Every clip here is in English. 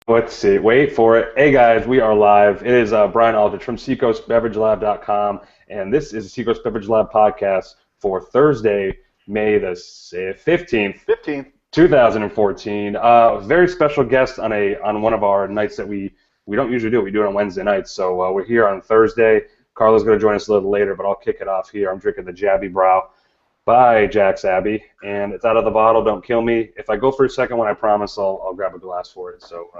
Let's see. Wait for it. Hey guys, we are live. It is Brian Aldrich from SeacoastBeverageLab.com, and this is the Seacoast Beverage Lab podcast for Thursday, May the 15th, 2014. A very special guest on one of our nights that we don't usually do. We do it on Wednesday nights, so we're here on Thursday. Carla's going to join us a little later, but I'll kick it off here. I'm drinking the Jabby Brow by Jack's Abbey, and it's out of the bottle. Don't kill me. If I go for a second one, I promise I'll grab a glass for it. So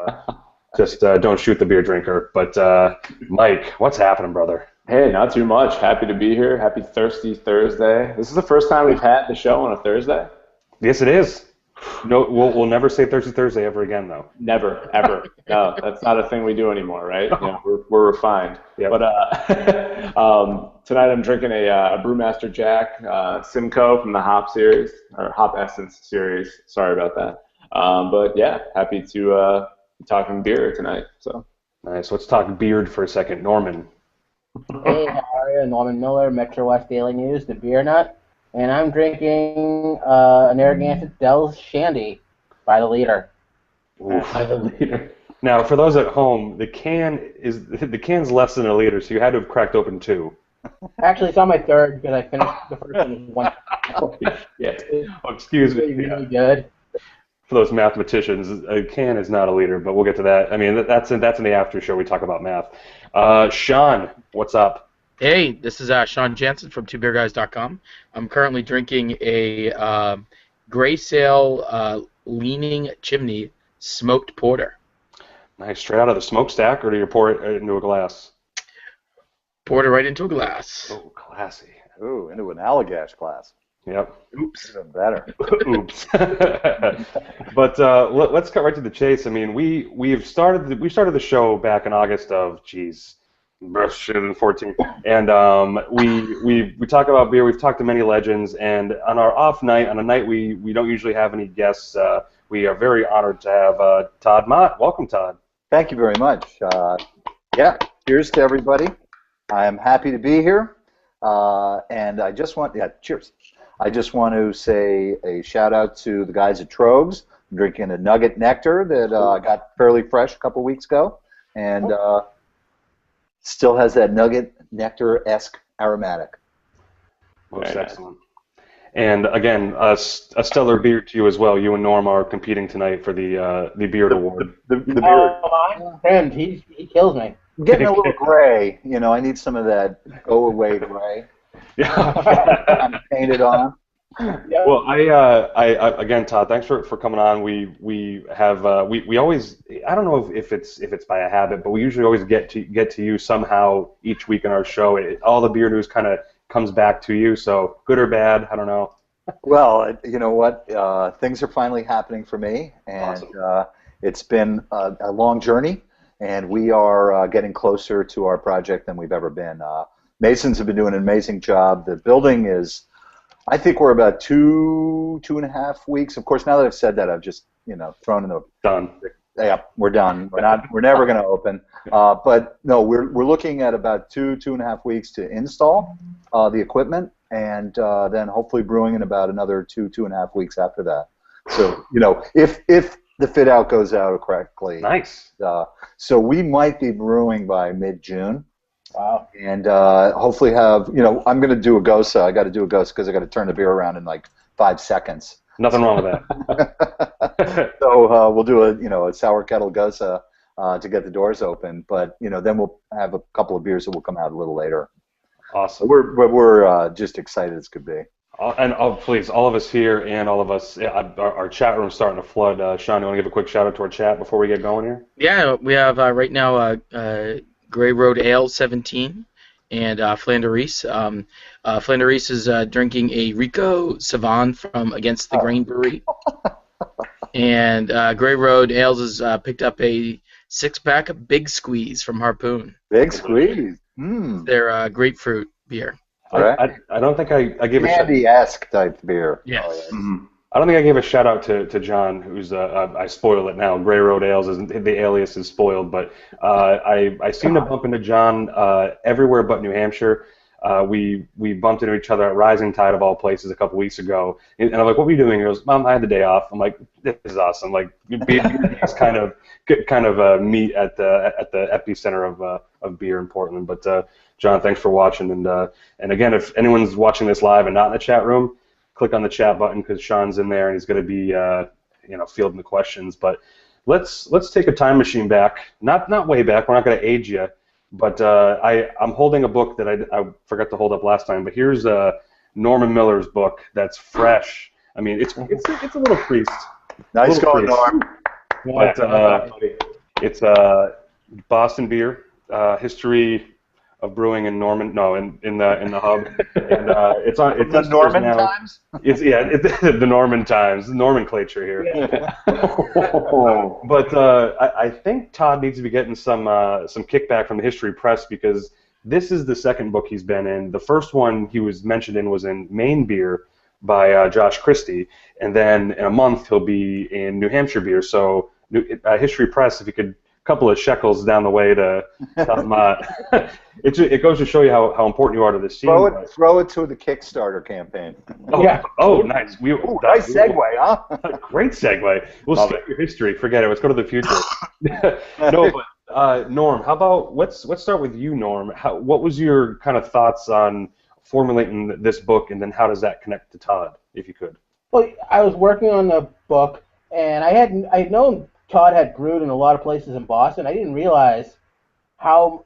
just don't shoot the beer drinker. But Mike, what's happening, brother? Hey, not too much. Happy to be here. Happy Thirsty Thursday. This is the first time we've had the show on a Thursday. Yes, it is. No, we'll never say Thirsty Thursday ever again, though. Never, ever. No, that's not a thing we do anymore, right? You know, we're refined. Yep. But tonight I'm drinking a Brewmaster Jack Simcoe from the Hop series, or Hop Essence series. Sorry about that. But yeah, happy to be talking beer tonight. So nice. Let's talk beard for a second. Norman. Hey, how are you? Norman Miller, Metro West Daily News, the Beer Nut. And I'm drinking an Narragansett Dell's Shandy by the liter. Oof. By the liter. Now, for those at home, the can's less than a liter, so you had to have cracked open two. Actually, it's on my third because I finished the first one in one. Yeah. Oh, excuse me. Really good. For those mathematicians, a can is not a liter, but we'll get to that. I mean, that's in the after show. We talk about math. Sean, what's up? Hey, this is Sean Jansen from TwoBeerGuys.com. I'm currently drinking a Gray Sail Leaning Chimney Smoked Porter. Nice. Straight out of the smokestack, or do you pour it into a glass? Poured it right into a glass. Oh, classy. Ooh, into an Allagash glass. Yep. Oops. Even better. Oops. But let's cut right to the chase. I mean, we started the show back in August of 2014, and we talk about beer. We've talked to many legends, and on our off night, on a night we don't usually have any guests, we are very honored to have Tod Mott. Welcome, Todd. Thank you very much. Yeah, cheers to everybody. I am happy to be here, and I just want cheers. I just want to say a shout out to the guys at Trobes. I'm drinking a Nugget Nectar that I got fairly fresh a couple weeks ago, and still has that Nugget Nectar-esque aromatic. Most excellent. And again, a stellar beer to you as well. You and Norm are competing tonight for the Beard Award. The beard. My friend, he kills me. Getting a little gray. You know, I need some of that go-away gray. Yeah. I'm painted on. Well, I again, Todd, thanks for coming on. We always, I don't know if it's by a habit, but we usually always get to you somehow each week in our show. All the beer news kind of comes back to you. So good or bad, I don't know. Well, you know what? Things are finally happening for me, and Awesome. It's been a long journey, and we are getting closer to our project than we've ever been. Masons have been doing an amazing job. The building is, I think we're about two and a half weeks. Of course, now that I've said that, I've just thrown in the Done. Yeah, we're done. We're never going to open. But no, we're looking at about two and a half weeks to install the equipment, and then hopefully brewing in about another two and a half weeks after that. So if the fit out goes out correctly, Nice. So we might be brewing by mid-June. Wow. And hopefully have, I'm going to do a Gosa. I got to do a Gosa because I got to turn the beer around in like 5 seconds. Nothing wrong with that. So we'll do a sour kettle Gosa to get the doors open. But then we'll have a couple of beers that will come out a little later. Awesome. We're just excited as could be. And please, all of us here and all of us, our chat room's starting to flood. Sean, you want to give a quick shout out to our chat before we get going here? Yeah, we have right now Grey Road Ale 17 and Flanderis. Flanderis is drinking a Rico Savan from Against the Grain Brewery. And Grey Road Ales has picked up a 6-pack of Big Squeeze from Harpoon. Big Squeeze. Their grapefruit beer. All right. I don't think I gave a shout. Candy-esque type beer. Yes. I don't think I gave a shout out to John, who's I spoil it now. Grey Road Ales is the alias is spoiled, but I seem to bump into John everywhere but New Hampshire. we bumped into each other at Rising Tide of all places a couple weeks ago, and I'm like, "What were you doing?" He goes, "Mom, I had the day off." I'm like, "This is awesome!" Like, it's kind of meet at the epicenter of beer in Portland. But John, thanks for watching, and again, if anyone's watching this live and not in the chat room, click on the chat button because Sean's in there and he's going to be fielding the questions. But let's take a time machine back, not way back. We're not going to age you. But I'm holding a book that I forgot to hold up last time. But here's Norman Miller's book that's fresh. I mean, it's a little priest. Nice going, Norm. But it's Boston beer, history of brewing in Norman. No, in the hub. And it's the Norman now. Times. It's the Norman Times, the nomenclature here. Yeah. But I think Todd needs to be getting some kickback from the History Press because this is the second book he's been in. The first one he was mentioned in was in Maine Beer by Josh Christie, and then in a month he'll be in New Hampshire Beer. So History Press, if you could, couple of shekels down the way to Tod Mott. It goes to show you how important you are to the scene. Throw it to the Kickstarter campaign. Oh, yeah. Oh, nice. Nice segue, huh? Great segue. We'll skip your history. Forget it. Let's go to the future. No, but Norm, how about let's start with you, Norm. What was your kind of thoughts on formulating this book, and then how does that connect to Todd, if you could? Well, I was working on the book, and I had known Todd had brewed in a lot of places in Boston. I didn't realize how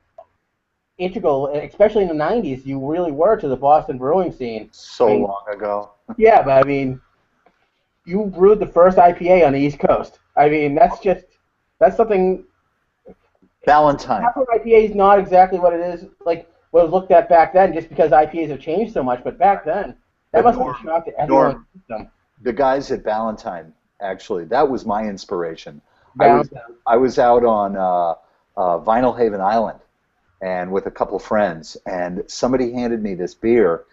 integral, especially in the 90s, you really were to the Boston brewing scene. So long ago. Yeah, but I mean, you brewed the first IPA on the East Coast. I mean, that's something. Valentine. Half of IPA is not exactly what it is, like what was looked at back then, just because IPAs have changed so much. But back then, that must have been a shock to everyone. The guys at Valentine, actually, that was my inspiration. Valentine. I was out on Vinyl Haven Island and with a couple of friends, and somebody handed me this beer.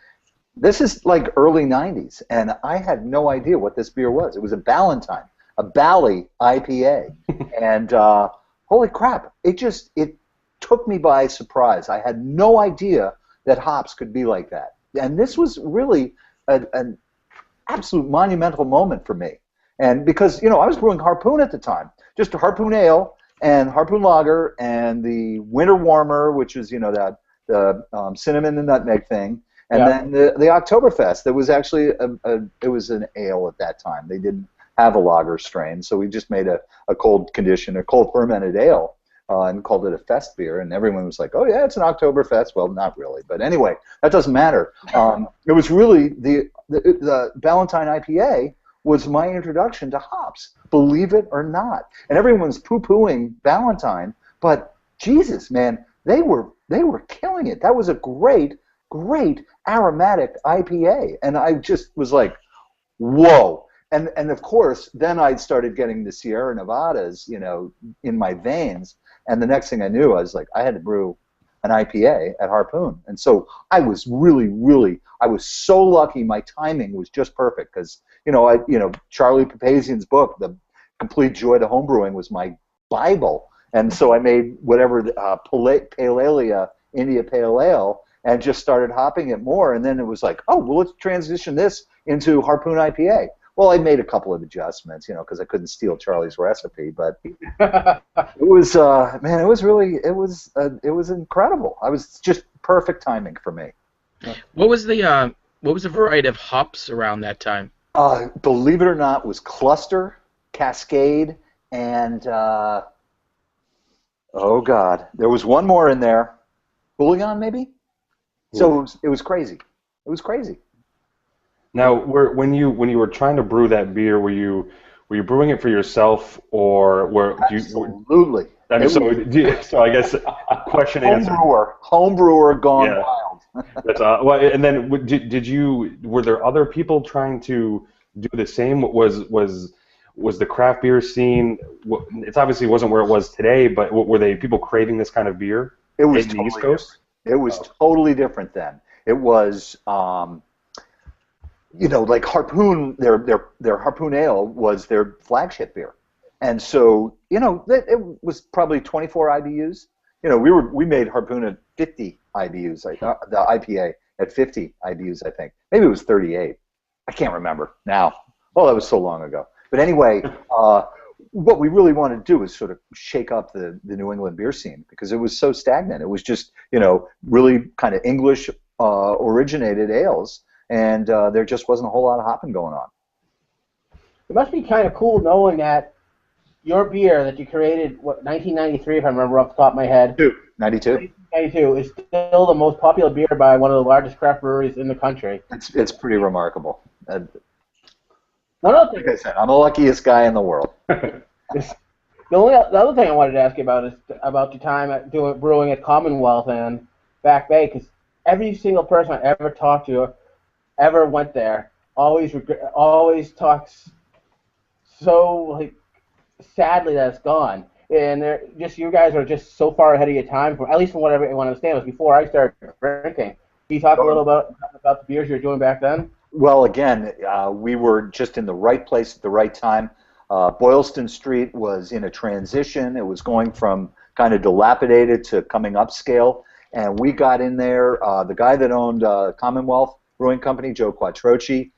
This is like early 90s, and I had no idea what this beer was. It was a Valentine, a Bally IPA, and holy crap, it took me by surprise. I had no idea that hops could be like that, and this was really an absolute monumental moment for me. And because, I was brewing Harpoon at the time, just a Harpoon Ale and Harpoon Lager and the Winter Warmer, which is, that the cinnamon and nutmeg thing, and then the Oktoberfest. That was actually it was an ale at that time. They didn't have a lager strain, so we just made a cold fermented ale and called it a fest beer, and everyone was like, "Oh yeah, it's an Oktoberfest." Well, not really, but anyway, that doesn't matter. It was really the Valentine IPA was my introduction to hops, believe it or not. And everyone's poo-pooing Valentine, but Jesus, man, they were killing it. That was a great aromatic IPA, and I just was like, whoa. And of course, then I started getting the Sierra Nevadas, in my veins, and the next thing I knew, I was like, I had to brew an IPA at Harpoon. And so I was I was so lucky. My timing was just perfect because, Charlie Papazian's book, The Complete Joy to Homebrewing, was my Bible. And so I made whatever Pale India Pale Ale and just started hopping it more. And then it was like, oh, well, let's transition this into Harpoon IPA. Well, I made a couple of adjustments, because I couldn't steal Charlie's recipe, but it was, man, it was incredible. I was just perfect timing for me. What was the variety of hops around that time? Believe it or not, was Cluster, Cascade, and oh God, there was one more in there, Hooligan maybe. So it was crazy. It was crazy. Now, when you were trying to brew that beer, were you brewing it for yourself, or Absolutely. I mean, so I guess question answer. Home brewer gone wild. That's well, and then were there other people trying to do the same? Was the craft beer scene? It obviously wasn't where it was today, but were they people craving this kind of beer? It was in the East Coast. It was totally different then. It was. Like Harpoon, their Harpoon Ale was their flagship beer, and so it was probably 24 IBUs. We made Harpoon at 50 IBUs, the IPA at 50 IBUs, I think. Maybe it was 38. I can't remember now. Oh, that was so long ago. But anyway, what we really wanted to do is sort of shake up the New England beer scene because it was so stagnant. It was just, really kind of English originated ales, and there just wasn't a whole lot of hopping going on. It must be kind of cool knowing that your beer that you created, 1993, if I remember off the top of my head. 92. 1992 is still the most popular beer by one of the largest craft breweries in the country. It's pretty remarkable. One other thing, Like I said, I'm the luckiest guy in the world. the other thing I wanted to ask you about is about your time at doing brewing at Commonwealth and Back Bay, because every single person I ever talked to, ever went there, always talks so sadly that it's gone. And you guys are just so far ahead of your time, at least from what everyone understands. Was before I started drinking. Can you talk a little about the beers you were doing back then? Well, again, we were just in the right place at the right time. Boylston Street was in a transition. It was going from kind of dilapidated to coming upscale. And we got in there. The guy that owned Commonwealth Brewing Company, Joe Quattrochi,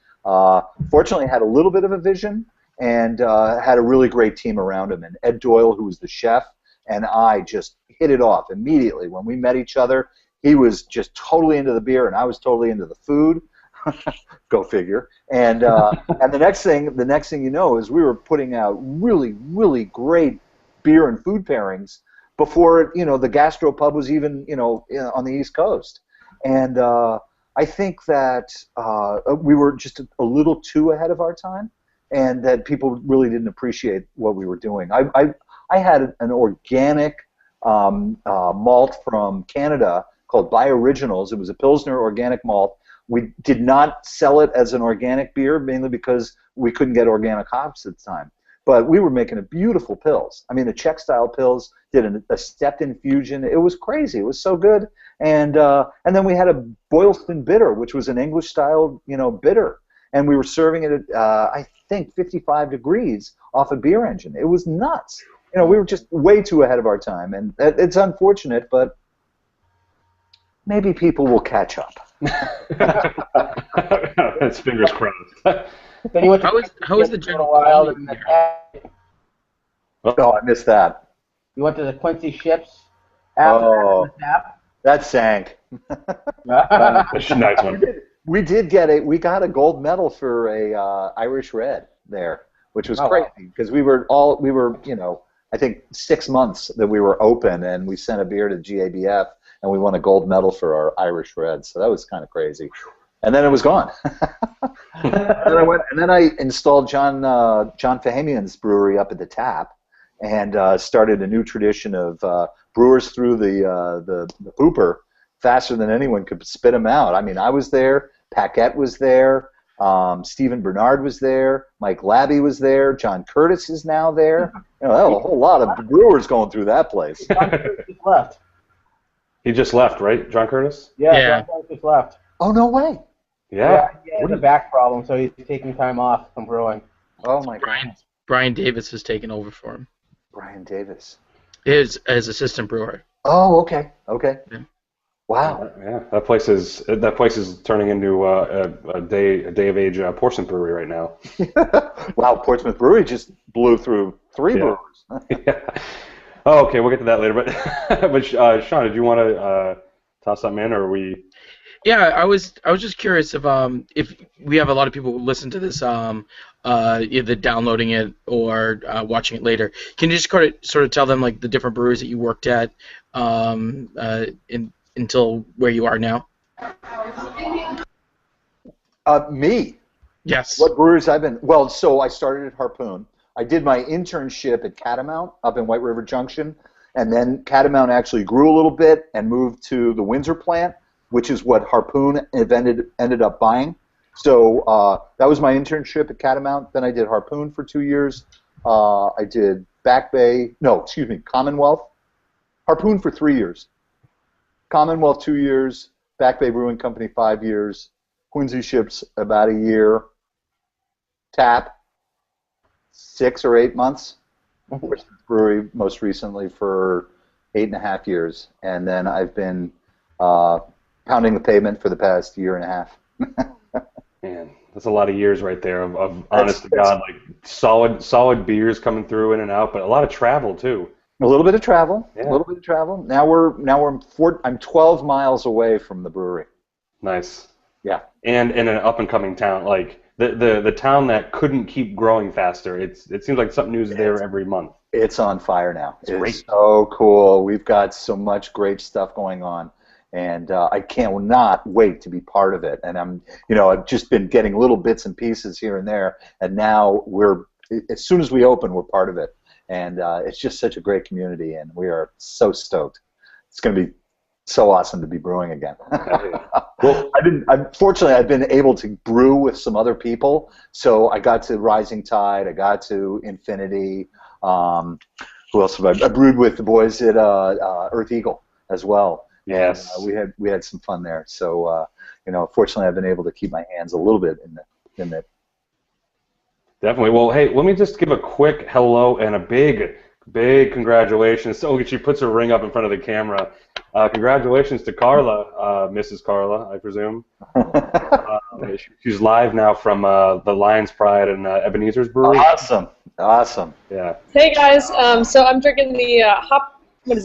fortunately had a little bit of a vision and had a really great team around him. And Ed Doyle, who was the chef, and I just hit it off immediately. When we met each other, he was just totally into the beer, and I was totally into the food. Go figure. And the next thing you know is we were putting out really, really great beer and food pairings before the gastropub was even on the East Coast. And I think that we were just a little too ahead of our time, and that people really didn't appreciate what we were doing. I had an organic malt from Canada called By Originals. It was a Pilsner organic malt. We did not sell it as an organic beer, mainly because we couldn't get organic hops at the time. But we were making a beautiful pills. I mean, the Czech-style pills did a stepped infusion. It was crazy. It was so good. And then we had a Boylston bitter, which was an English-style, bitter. And we were serving it at, I think, 55 degrees off a beer engine. It was nuts. We were just way too ahead of our time. And it's unfortunate, but maybe people will catch up. That's fingers crossed. Then you went to How was the general wild quality and beer? Oh, I missed that. You went to the Quincy Ships after the tap. That sank. That's a nice one. We got a gold medal for a Irish Red there, which was crazy because we were I think 6 months that we were open, and we sent a beer to GABF, and we won a gold medal for our Irish Red. So that was kind of crazy. And then it was gone. and then I installed John Fahamian's brewery up at the Tap, and started a new tradition of brewers through the pooper faster than anyone could spit them out. I mean, I was there, Paquette was there, Stephen Bernard was there, Mike Labby was there, John Curtis is now there. There was a whole lot of brewers going through that place. John Curtis just left. He just left, right, John Curtis? Yeah. John Curtis just left. Oh, no way. Yeah. He has a back problem, so he's taking time off from brewing. Oh, my God. Brian Davis has taken over for him. Brian Davis. As assistant brewer. Oh, okay. Yeah. Wow. Yeah, that place is turning into a day of age Portsmouth brewery right now. Wow, Portsmouth Brewery just blew through 3 brewers. Yeah. Oh, okay, we'll get to that later. But Sean, did you want to toss something in, or are we? Yeah, I was just curious if we have a lot of people who listen to this, either downloading it or watching it later. Can you just sort of tell them like the different breweries that you worked at until where you are now? Me? Yes. What breweries I've been? Well, so I started at Harpoon. I did my internship at Catamount up in White River Junction, and then Catamount actually grew a little bit and moved to the Windsor plant, which is what Harpoon ended up buying. So that was my internship at Catamount. Then I did Harpoon for 2 years. I did Commonwealth. Harpoon for 3 years. Commonwealth 2 years. Back Bay Brewing Company 5 years. Quincy Ships about a year. Tap 6 or 8 months. Portsmouth Brewery most recently for 8.5 years. And then I've been pounding the pavement for the past year and a half. Man, that's a lot of years right there of honest to God, like solid beers coming through in and out, but a lot of travel too. A little bit of travel. Yeah. A little bit of travel. I'm 12 miles away from the brewery. Nice. Yeah. And in an up and coming town, like the town that couldn't keep growing faster. It seems like something new's there every month. It's on fire now. It's great. so cool. We've got so much great stuff going on, and I cannot wait to be part of it. And I've just been getting little bits and pieces here and there, and now as soon as we open, we're part of it. And it's just such a great community, and we are so stoked. It's going to be so awesome to be brewing again. Well, I've been able to brew with some other people. So I got to Rising Tide. I got to Infinity. Who else have I brewed with? The boys at Earth Eagle as well. Yes. And, we had some fun there. So fortunately, I've been able to keep my hands a little bit in the. Definitely. Well, hey, let me just give a quick hello and a big congratulations. So she puts her ring up in front of the camera. Congratulations to Carla, Mrs. Carla, I presume. She's live now from the Lion's Pride and Ebenezer's Brewery. Awesome. Yeah. Hey guys, so I'm drinking the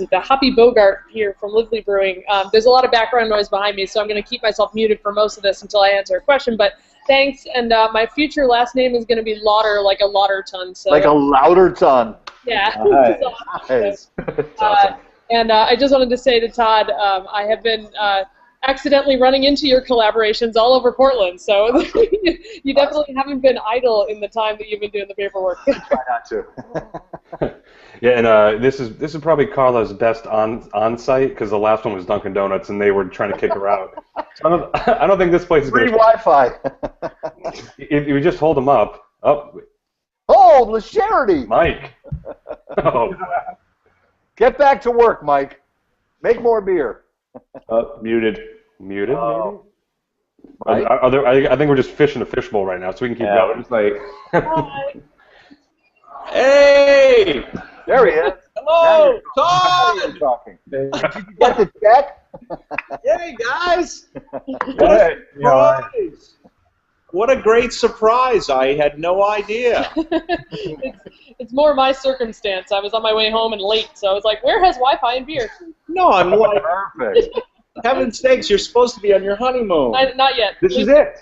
the Hoppy Bogart here from Lively Brewing. There's a lot of background noise behind me, so I'm going to keep myself muted for most of this until I answer a question. But thanks, and my future last name is going to be Lauder, like a Lauderton. So like a Lauderton. Yeah. Nice. Awesome. And I just wanted to say to Todd, I have been accidentally running into your collaborations all over Portland, so you definitely haven't been idle in the time that you've been doing the paperwork. Try not to. Yeah, and this is probably Carla's best on-site because the last one was Dunkin' Donuts and they were trying to kick her out. So I don't think this place is Free going to. Wi-Fi. If you just hold them up. Oh, the charity. Mike. Oh. Get back to work, Mike. Make more beer. Muted. Muted, Oh. maybe? I think we're just fishing a fishbowl right now, so we can keep Yeah, going. we're just like, hey! There he is. Hello, Now you're Todd! talking. Did you get the check? Hey, guys! Hey. Surprise! What a great surprise. I had no idea. It's more my circumstance. I was on my way home and late, so I was like, where has Wi-Fi and beer? No, I'm like, Perfect. heaven's sakes, you're supposed to be on your honeymoon. Not yet. This is it.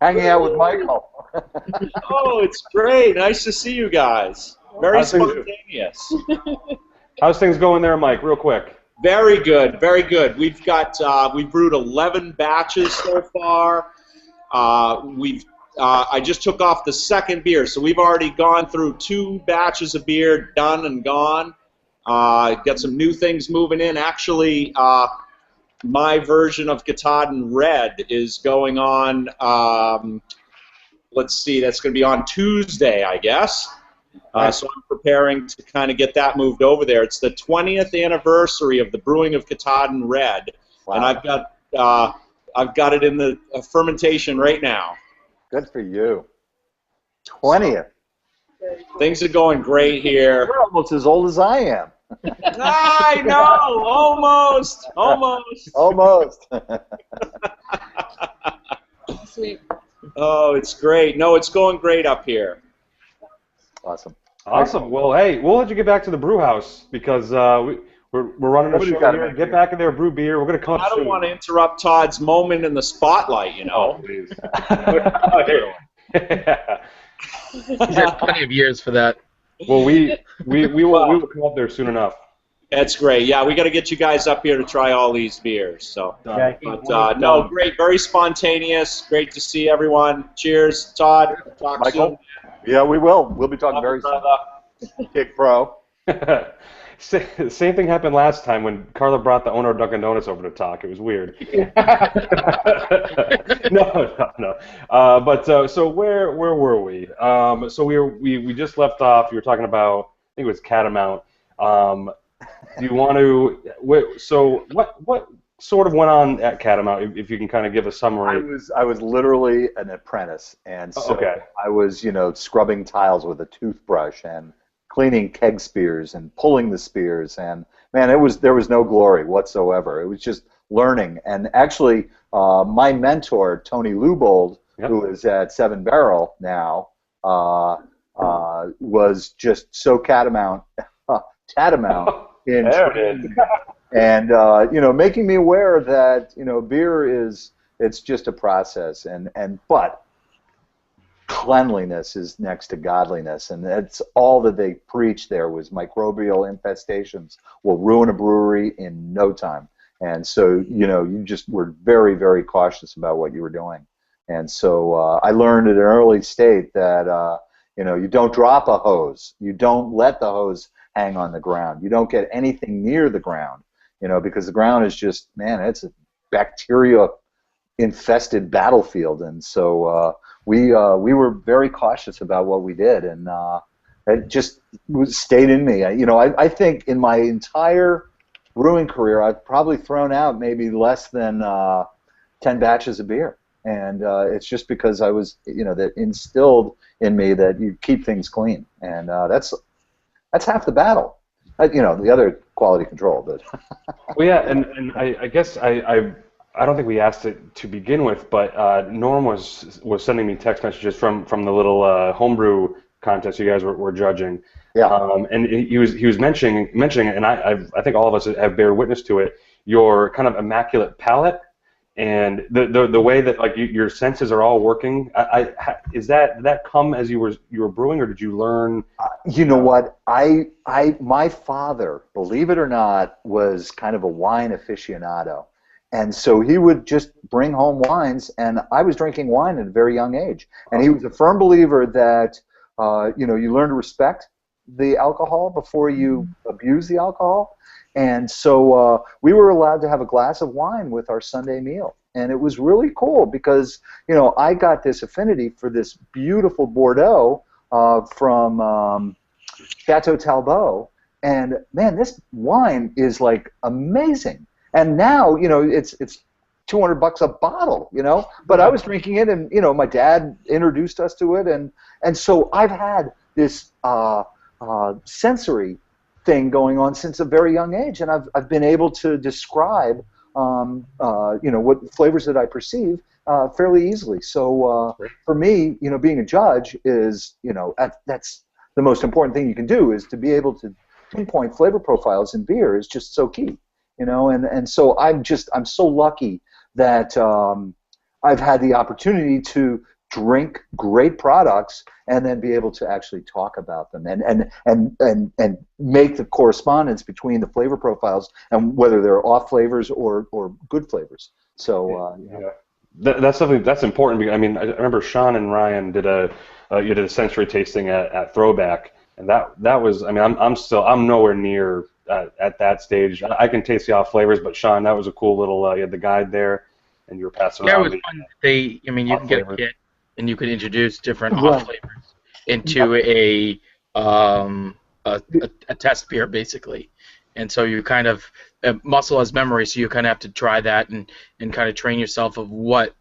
Hanging out with Michael. Oh, it's great. Nice to see you guys. Very How's things- spontaneous. How's things going there, Mike? Real quick. Very good, very good. We've brewed 11 batches so far. I just took off the second beer, so we've already gone through 2 batches of beer, done and gone. Got some new things moving in. Actually, my version of Katahdin Red is going on. Let's see, that's going to be on Tuesday, I guess. So I'm preparing to kind of get that moved over there. It's the 20th anniversary of the brewing of Katahdin Red, Wow. and I've got it in the fermentation right now. Good for you. 20th. Things are going great here. You're almost as old as I am. I know, almost. Almost. Sweet. Oh, it's great. No, it's going great up here. Awesome. Awesome. Well, hey, we'll let you get back to the brew house because we're running a Somebody's show gotta here. make Get beer. back in there, brew beer. We're going to come up I don't soon. want to interrupt Todd's moment in the spotlight, you know. Oh, please. He's had plenty of years for that. Well, we will come up there soon enough. That's great. Yeah, we got to get you guys up here to try all these beers. So, Okay. but no, great, very spontaneous. Great to see everyone. Cheers, Todd. Talk Michael? Yeah, we will. We'll be talking very soon. Kick Pro. Same thing happened last time when Carla brought the owner of Dunkin' Donuts over to talk. It was weird. No. So where were we? So we just left off. You were talking about, I think it was Catamount. Do you want to? So what sort of went on at Catamount? If you can kind of give a summary. I was literally an apprentice, and so Okay. I was scrubbing tiles with a toothbrush and cleaning keg spears and pulling the spears, and man, there was no glory whatsoever. It was just learning. And actually, my mentor, Tony Lubold, who is at Seven Barrel now, was just so catamount in training, and making me aware that beer it's just a process, but cleanliness is next to godliness, and that's all that they preach there. Was microbial infestations will ruin a brewery in no time, and so you just were very, very cautious about what you were doing. And so I learned at an early state that you don't drop a hose, you don't let the hose hang on the ground, you don't get anything near the ground, because the ground is just, man, it's a bacteria infested battlefield. And so we were very cautious about what we did, and it just stayed in me. I think in my entire brewing career, I've probably thrown out maybe less than 10 batches of beer, and it's just because I was, that instilled in me that you keep things clean, and that's half the battle. The other quality control, but. Well, yeah, and I guess I don't think we asked it to begin with, but Norm was sending me text messages from the little homebrew contest you guys were judging. Yeah. And he was mentioning it, and I think all of us have bear witness to it. Your kind of immaculate palate, and the way that like your senses are all working. Did that come as you were brewing, or did you learn? You know what? My father, believe it or not, was kind of a wine aficionado. And so he would just bring home wines, and I was drinking wine at a very young age. And he was a firm believer that, you learn to respect the alcohol before you abuse the alcohol. And so we were allowed to have a glass of wine with our Sunday meal. And it was really cool because, I got this affinity for this beautiful Bordeaux from Chateau Talbot. And, man, this wine is, like, amazing. And now, it's $200 a bottle, But I was drinking it, and my dad introduced us to it, and so I've had this sensory thing going on since a very young age, and I've been able to describe, what flavors that I perceive fairly easily. So for me, being a judge is, that's the most important thing you can do, is to be able to pinpoint flavor profiles in beer is just so key. And so I'm so lucky that I've had the opportunity to drink great products and then be able to actually talk about them and make the correspondence between the flavor profiles and whether they're off flavors or good flavors. So that's something that's important because I remember Sean and Ryan did you did a sensory tasting at Throwback, and that was I'm nowhere near. At that stage, I can taste the off flavors, but Sean, that was a cool little. You had the guide there, and you were passing around. Yeah, it was fun. You can get a kit, and you can introduce different off flavors into a test beer, basically. And so you kind of muscle as memory, so you kind of have to try that and kind of train yourself of what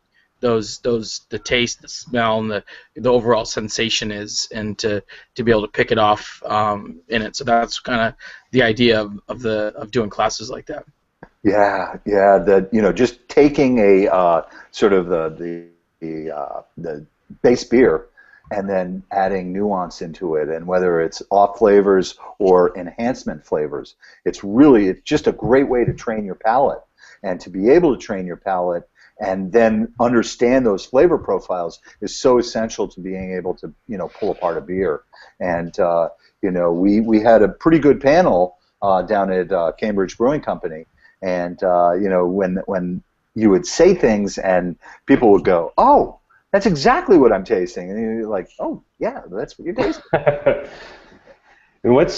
the taste, the smell, and the overall sensation is, and to be able to pick it off in it. So that's kind of the idea of doing classes like that. Yeah. That just taking a sort of the base beer and then adding nuance into it, and whether it's off flavors or enhancement flavors, it's just a great way to train your palate, and to be able to train your palate and then understand those flavor profiles is so essential to being able to, pull apart a beer. And, we had a pretty good panel down at Cambridge Brewing Company. And, when you would say things and people would go, "Oh, that's exactly what I'm tasting." And you're like, "Oh, yeah, that's what you're tasting." And what's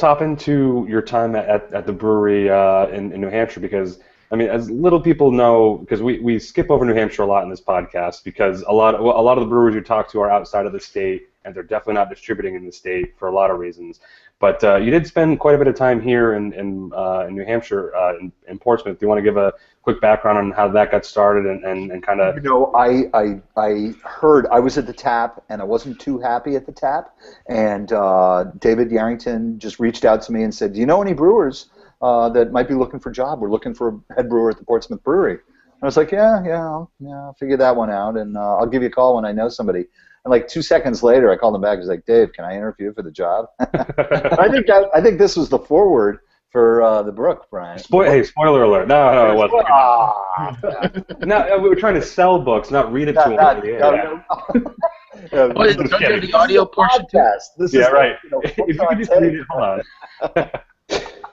happened to your time at the brewery in New Hampshire? Because as little people know, because we skip over New Hampshire a lot in this podcast, because a lot of the brewers you talk to are outside of the state, and they're definitely not distributing in the state for a lot of reasons. But you did spend quite a bit of time here in New Hampshire, in Portsmouth. Do you want to give a quick background on how that got started and kind of? You know, I heard, I was at the tap, and I wasn't too happy at the tap, and David Yarrington just reached out to me and said, do you know any brewers that might be looking for a job? We're looking for a head brewer at the Portsmouth Brewery. I was like, yeah, I'll figure that one out, and I'll give you a call when I know somebody. And like 2 seconds later, I called him back. I was like, Dave, can I interview for the job? I think this was the foreword for the book, Brian. Hey, spoiler alert! No, it wasn't. No, we were trying to sell books, not read it to them. Don't you have the audio portion too? Right. If you could just read it, hold on.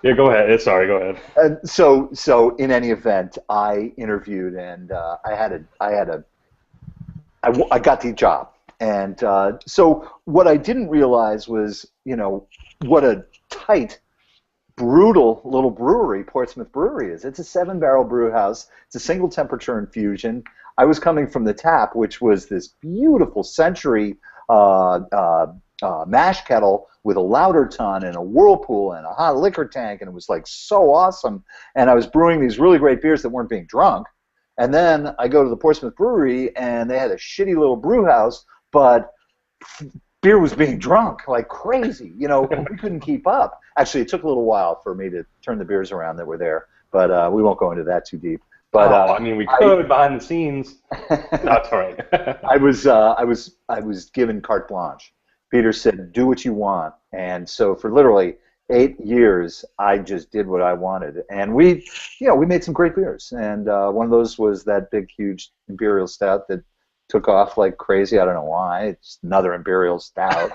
Yeah, go ahead. Sorry, go ahead. And so in any event, I interviewed, and I got the job. And so what I didn't realize was, what a tight, brutal little brewery Portsmouth Brewery is. It's a 7-barrel brew house. It's a single temperature infusion. I was coming from the tap, which was this beautiful century mash kettle with a lauter tun and a whirlpool and a hot liquor tank, and it was like so awesome. And I was brewing these really great beers that weren't being drunk. And then I go to the Portsmouth Brewery, and they had a shitty little brew house, but beer was being drunk like crazy. We couldn't keep up. Actually, it took a little while for me to turn the beers around that were there, but we won't go into that too deep. But we could behind the scenes. That's all right. I was given carte blanche. Peter said, "Do what you want," and so for literally 8 years, I just did what I wanted, and we made some great beers. And one of those was that big, huge Imperial Stout that took off like crazy. I don't know why. It's another Imperial Stout.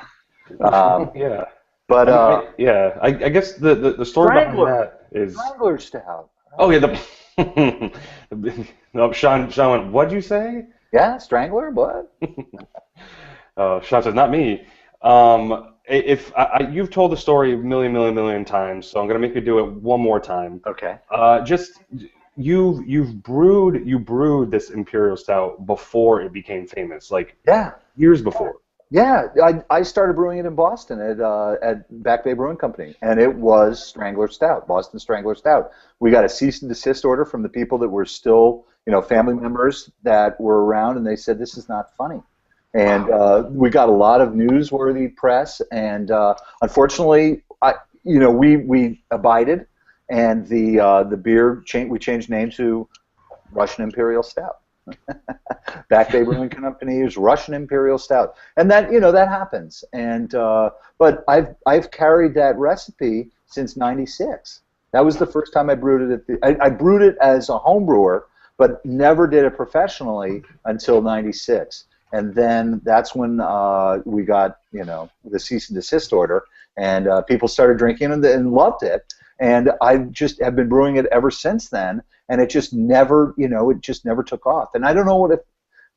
Yeah. But I guess the story behind that is Strangler Stout. Oh yeah, no, Sean went, what'd you say? Yeah, Strangler. What? Sean says, not me. If you've told the story a million times, so I'm gonna make you do it one more time. Okay. Just you brewed this Imperial Stout before it became famous, like years before. Yeah, I started brewing it in Boston at Back Bay Brewing Company, and it was Strangler Stout, Boston Strangler Stout. We got a cease and desist order from the people that were still, family members that were around, and they said, this is not funny. And we got a lot of newsworthy press, and unfortunately, we abided, and the beer we changed name to Russian Imperial Stout. Back Bay Brewing Company is Russian Imperial Stout, and that that happens. And but I've carried that recipe since '96. That was the first time I brewed it. I brewed it as a home brewer, but never did it professionally until '96. And then that's when we got the cease and desist order, and people started drinking and loved it. And I just have been brewing it ever since then, and it just never, it just never took off. And I don't know what it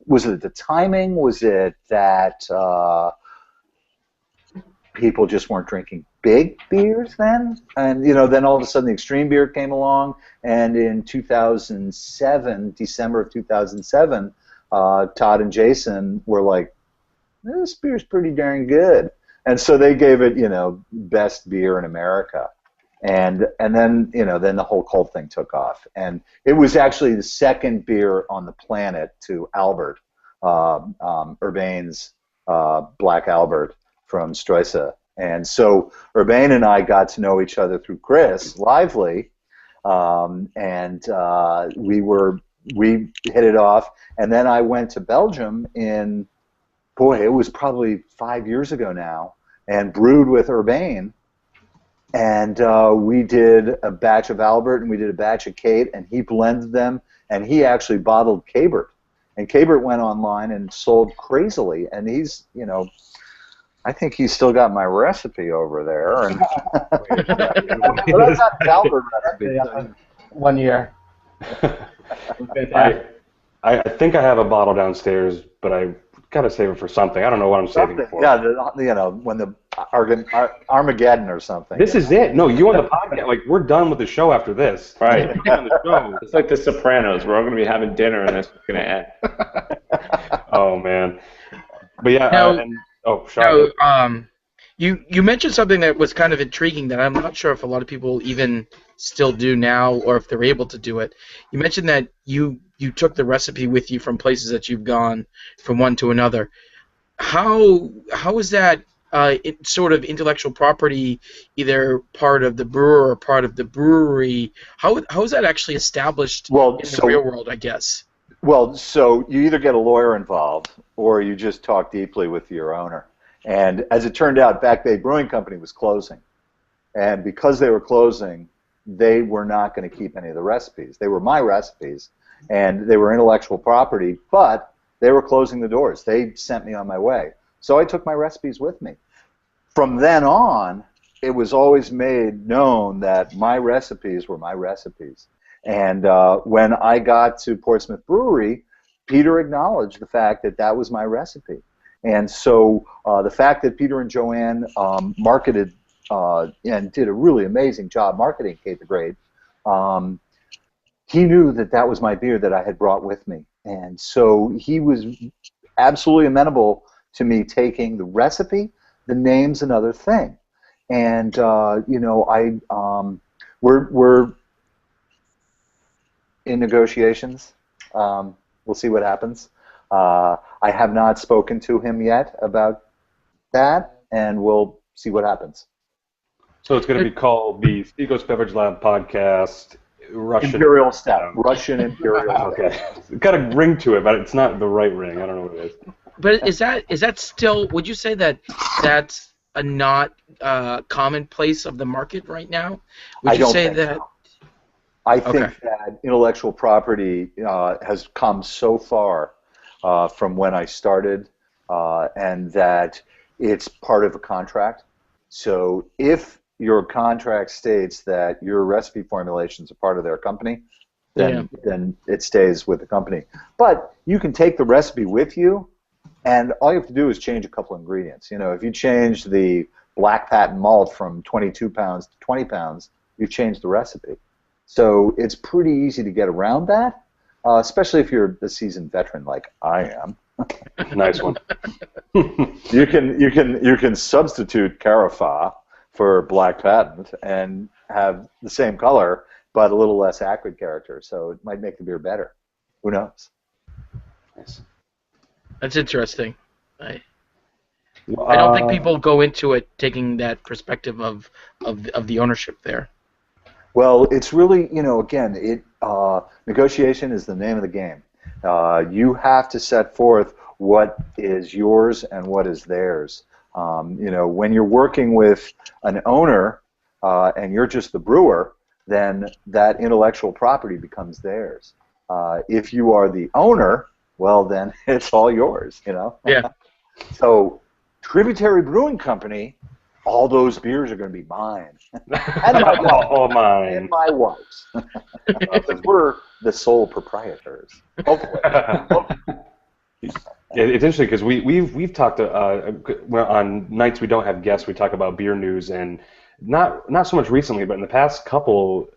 was. It the timing? Was it that people just weren't drinking big beers then? And then all of a sudden the extreme beer came along, and in 2007, December of 2007, Todd and Jason were like, "This beer's pretty darn good," and so they gave it, best beer in America. And then then the whole cult thing took off, and it was actually the second beer on the planet to Albert, Urbain's Black Albert from Streusa. And so Urbain and I got to know each other through Chris Lively, and we hit it off. And then I went to Belgium it was probably 5 years ago now, and brewed with Urbain. And we did a batch of Albert, and we did a batch of Kate, and he blended them, and he actually bottled Cabert. And Cabert went online and sold crazily, and he's, I think he's still got my recipe over there. And but I've got the Albert recipe. 1 year. I think I have a bottle downstairs, but I gotta save it for something. I don't know what I'm saving it for. Yeah, when the Armageddon or something. This is it. No, you on the podcast. Like, we're done with the show after this. Right. On the show. It's like The Sopranos. We're all going to be having dinner, and this is going to end. Oh man. But yeah. Now, Oh, Sean. No, you mentioned something that was kind of intriguing that I'm not sure if a lot of people even still do now or if they're able to do it. You mentioned that you took the recipe with you from places that you've gone from one to another. How is that sort of intellectual property either part of the brewer or part of the brewery? How is that actually established Well, in the real world, I guess? Well, so you either get a lawyer involved or you just talk deeply with your owner. And as it turned out, Back Bay Brewing Company was closing. And because they were closing, they were not going to keep any of the recipes. They were my recipes, and they were intellectual property, but they were closing the doors. They sent me on my way. So I took my recipes with me. From then on, it was always made known that my recipes were my recipes. And when I got to Portsmouth Brewery, Peter acknowledged the fact that that was my recipe. And so the fact that Peter and Joanne marketed and did a really amazing job marketing Kate the Great, he knew that that was my beer that I had brought with me. And so he was absolutely amenable to me taking the recipe, the name's another thing. And, you know, we're in negotiations. We'll see what happens. I have not spoken to him yet about that, and we'll see what happens. So it's going to be called the Seacoast Beverage Lab Podcast Russian Imperial Stout. Russian Imperial Stout. Okay. It's got a ring to it, but it's not the right ring. I don't know what it is. But is that still? Would you say that that's a not commonplace of the market right now? Would you say that? I think that intellectual property has come so far from when I started, and that it's part of a contract. So if your contract states that your recipe formulations are part of their company, then it stays with the company. But you can take the recipe with you, and all you have to do is change a couple ingredients. You know, if you change the black patent malt from 22 pounds to 20 pounds, you've changed the recipe. So it's pretty easy to get around that, especially if you're a seasoned veteran like I am. Nice one. You can substitute Carafa for black patent and have the same color but a little less acrid character. So it might make the beer better. Who knows? Nice. That's interesting. I don't think people go into it taking that perspective of the ownership there. Well, it's really, you know, again, negotiation is the name of the game. You have to set forth what is yours and what is theirs. You know, when you're working with an owner and you're just the brewer, then that intellectual property becomes theirs. If you are the owner, well, then it's all yours, you know? Yeah. So, Tributary Brewing Company, all those beers are going to be mine. And my wife's. All mine. And my wife's. Because we're the sole proprietors. Hopefully. It's interesting because we've talked on nights we don't have guests. We talk about beer news, and not so much recently, but in the past couple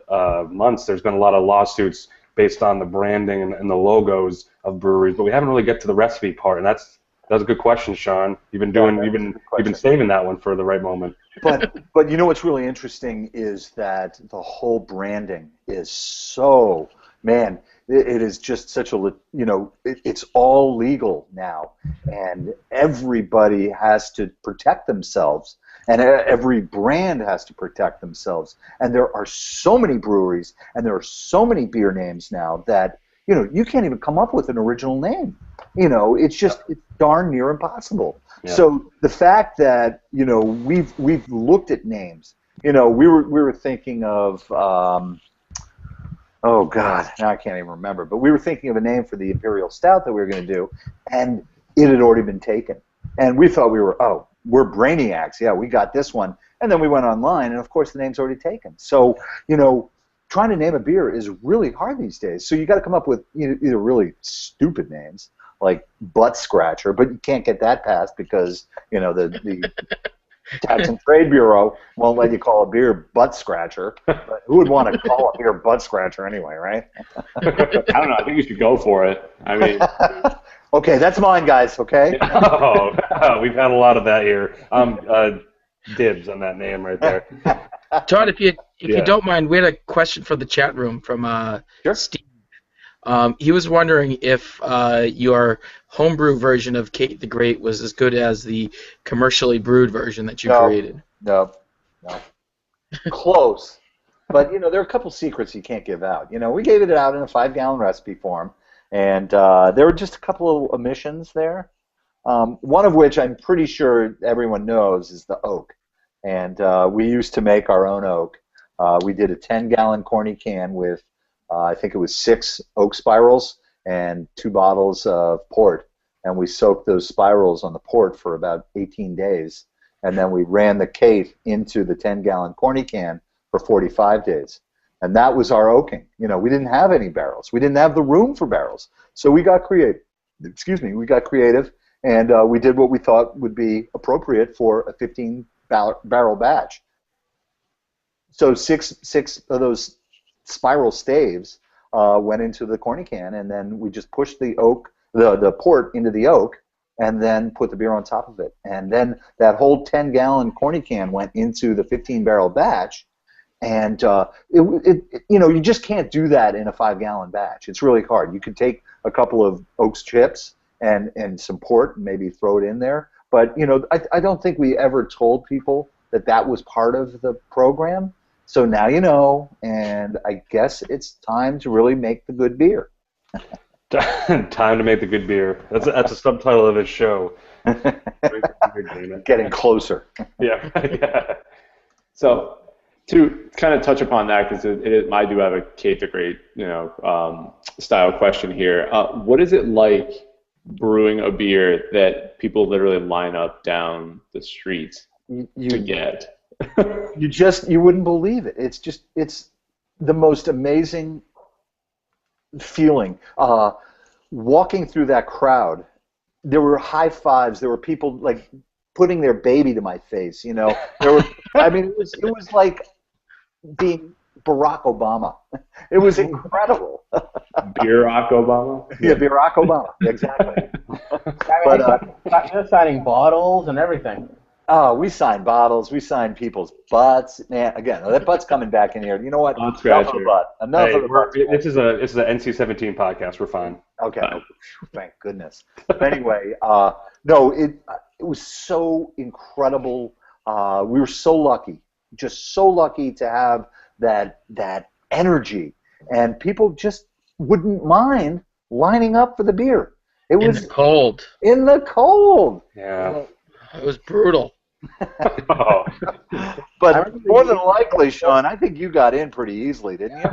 months, there's been a lot of lawsuits based on the branding and the logos of breweries. But we haven't really get to the recipe part, and that's a good question, Sean. You've been saving that one for the right moment. But you know what's really interesting is that the whole branding is so, man, it is just such a, you know, it's all legal now, and everybody has to protect themselves, and every brand has to protect themselves, and there are so many breweries, and there are so many beer names now that, you know, you can't even come up with an original name. You know, it's just it's darn near impossible. Yeah. So the fact that, you know, we've looked at names, you know, we were thinking of oh God, now I can't even remember, but we were thinking of a name for the Imperial Stout that we were going to do, and it had already been taken. And we thought we're brainiacs, yeah, we got this one. And then we went online, and of course the name's already taken. So, you know, trying to name a beer is really hard these days. So you got to come up with either really stupid names, like Butt Scratcher, but you can't get that passed because, you know, the Tax and Trade Bureau won't let you call a beer Butt Scratcher. But who would want to call a beer Butt Scratcher anyway, right? I don't know. I think you should go for it. I mean, Okay, that's mine, guys. Okay. We've had a lot of that here. Dibs on that name right there. Todd, if you don't mind, we had a question for the chat room from Sure. Steve. He was wondering if your homebrew version of Kate the Great was as good as the commercially brewed version that you created. No. Close. But, there are a couple secrets you can't give out. We gave it out in a 5-gallon recipe form, and there were just a couple of omissions there. One of which I'm pretty sure everyone knows is the oak. And we used to make our own oak. We did a 10-gallon corny can with, I think it was 6 oak spirals and 2 bottles of port. And we soaked those spirals on the port for about 18 days. And then we ran the Kate into the 10-gallon corny can for 45 days. And that was our oaking. We didn't have any barrels. We didn't have the room for barrels. So we got creative. And we did what we thought would be appropriate for a 15-barrel batch. So six of those spiral staves went into the corny can, and then we just pushed the port into the oak, and then put the beer on top of it. And then that whole 10-gallon corny can went into the 15-barrel batch. And you just can't do that in a 5-gallon batch. It's really hard. You could take a couple of Oak's chips and some port and maybe throw it in there. But I don't think we ever told people that was part of the program. So now you know, and I guess it's time to really make the good beer. Time to make the good beer. That's a subtitle of this show. Getting closer. Yeah. So, to kind of touch upon that, because I do have a Kate the Great, style question here. What is it like brewing a beer that people literally line up down the street to get? You wouldn't believe it. It's the most amazing feeling. Walking through that crowd, there were high fives. There were people like putting their baby to my face. There were. It was like being Barack Obama. It was incredible. Barack Obama? Yeah, Barack Obama. Exactly. They're signing bottles and everything. Oh, we signed bottles. We signed people's butts. Man, again, that butt's coming back in here. You know what? Enough of the butt. Enough of the butt. This is an NC-17 podcast. We're fine. Okay. Thank goodness. But anyway, no, it was so incredible. We were so lucky, just so lucky to have that energy, and people just wouldn't mind lining up for the beer. It was in the cold. In the cold. Yeah. It was brutal. But more than likely, Sean, I think you got in pretty easily, didn't you?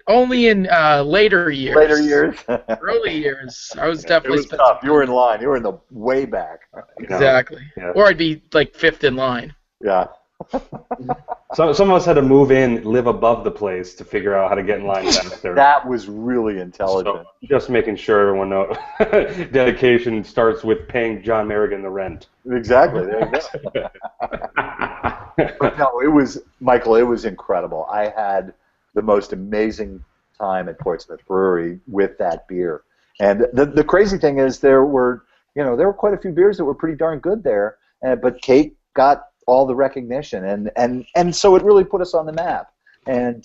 Only in later years. Later years. Early years, I was definitely. It was tough. You were in line. You were in the way back. Exactly. Yeah. Or I'd be like 5th in line. Yeah. Some of us had to move in, live above the place to figure out how to get in line faster. That was really intelligent. So just making sure everyone knows. Dedication starts with paying John Merrigan the rent. Exactly. There you go. But no, Michael, it was incredible. I had the most amazing time at Portsmouth Brewery with that beer. And the crazy thing is there were quite a few beers that were pretty darn good there, but Kate got all the recognition, and so it really put us on the map. And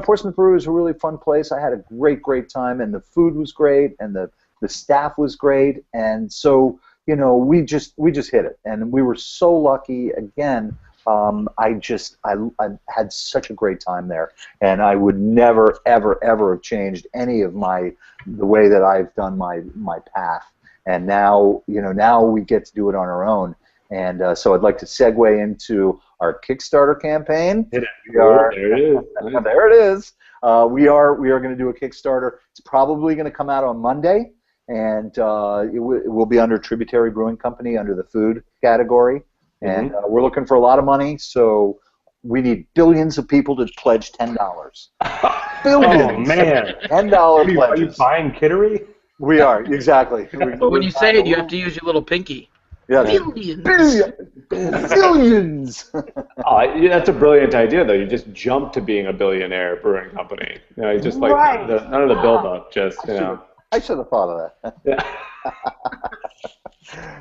Portsmouth Brewery was a really fun place. I had a great time, and the food was great, and the staff was great, and so we just hit it, and we were so lucky. Again, I had such a great time there, and I would never ever have changed any of the way that I've done my path. And now we get to do it on our own. And so I'd like to segue into our Kickstarter campaign. Hit it. There it is. There it is. We are going to do a Kickstarter. It's probably going to come out on Monday, and it will be under Tributary Brewing Company under the food category. And we're looking for a lot of money, so we need billions of people to pledge $10. Billions. Oh man. $10 pledges. Are you buying Kittery? We are, exactly. But when you say it, you have to use your little pinky. Yeah. Billions. That's a brilliant idea, though. You just jump to being a billionaire brewing company. You just like Right. none of the build-up. Just I I should have thought of that. Yeah.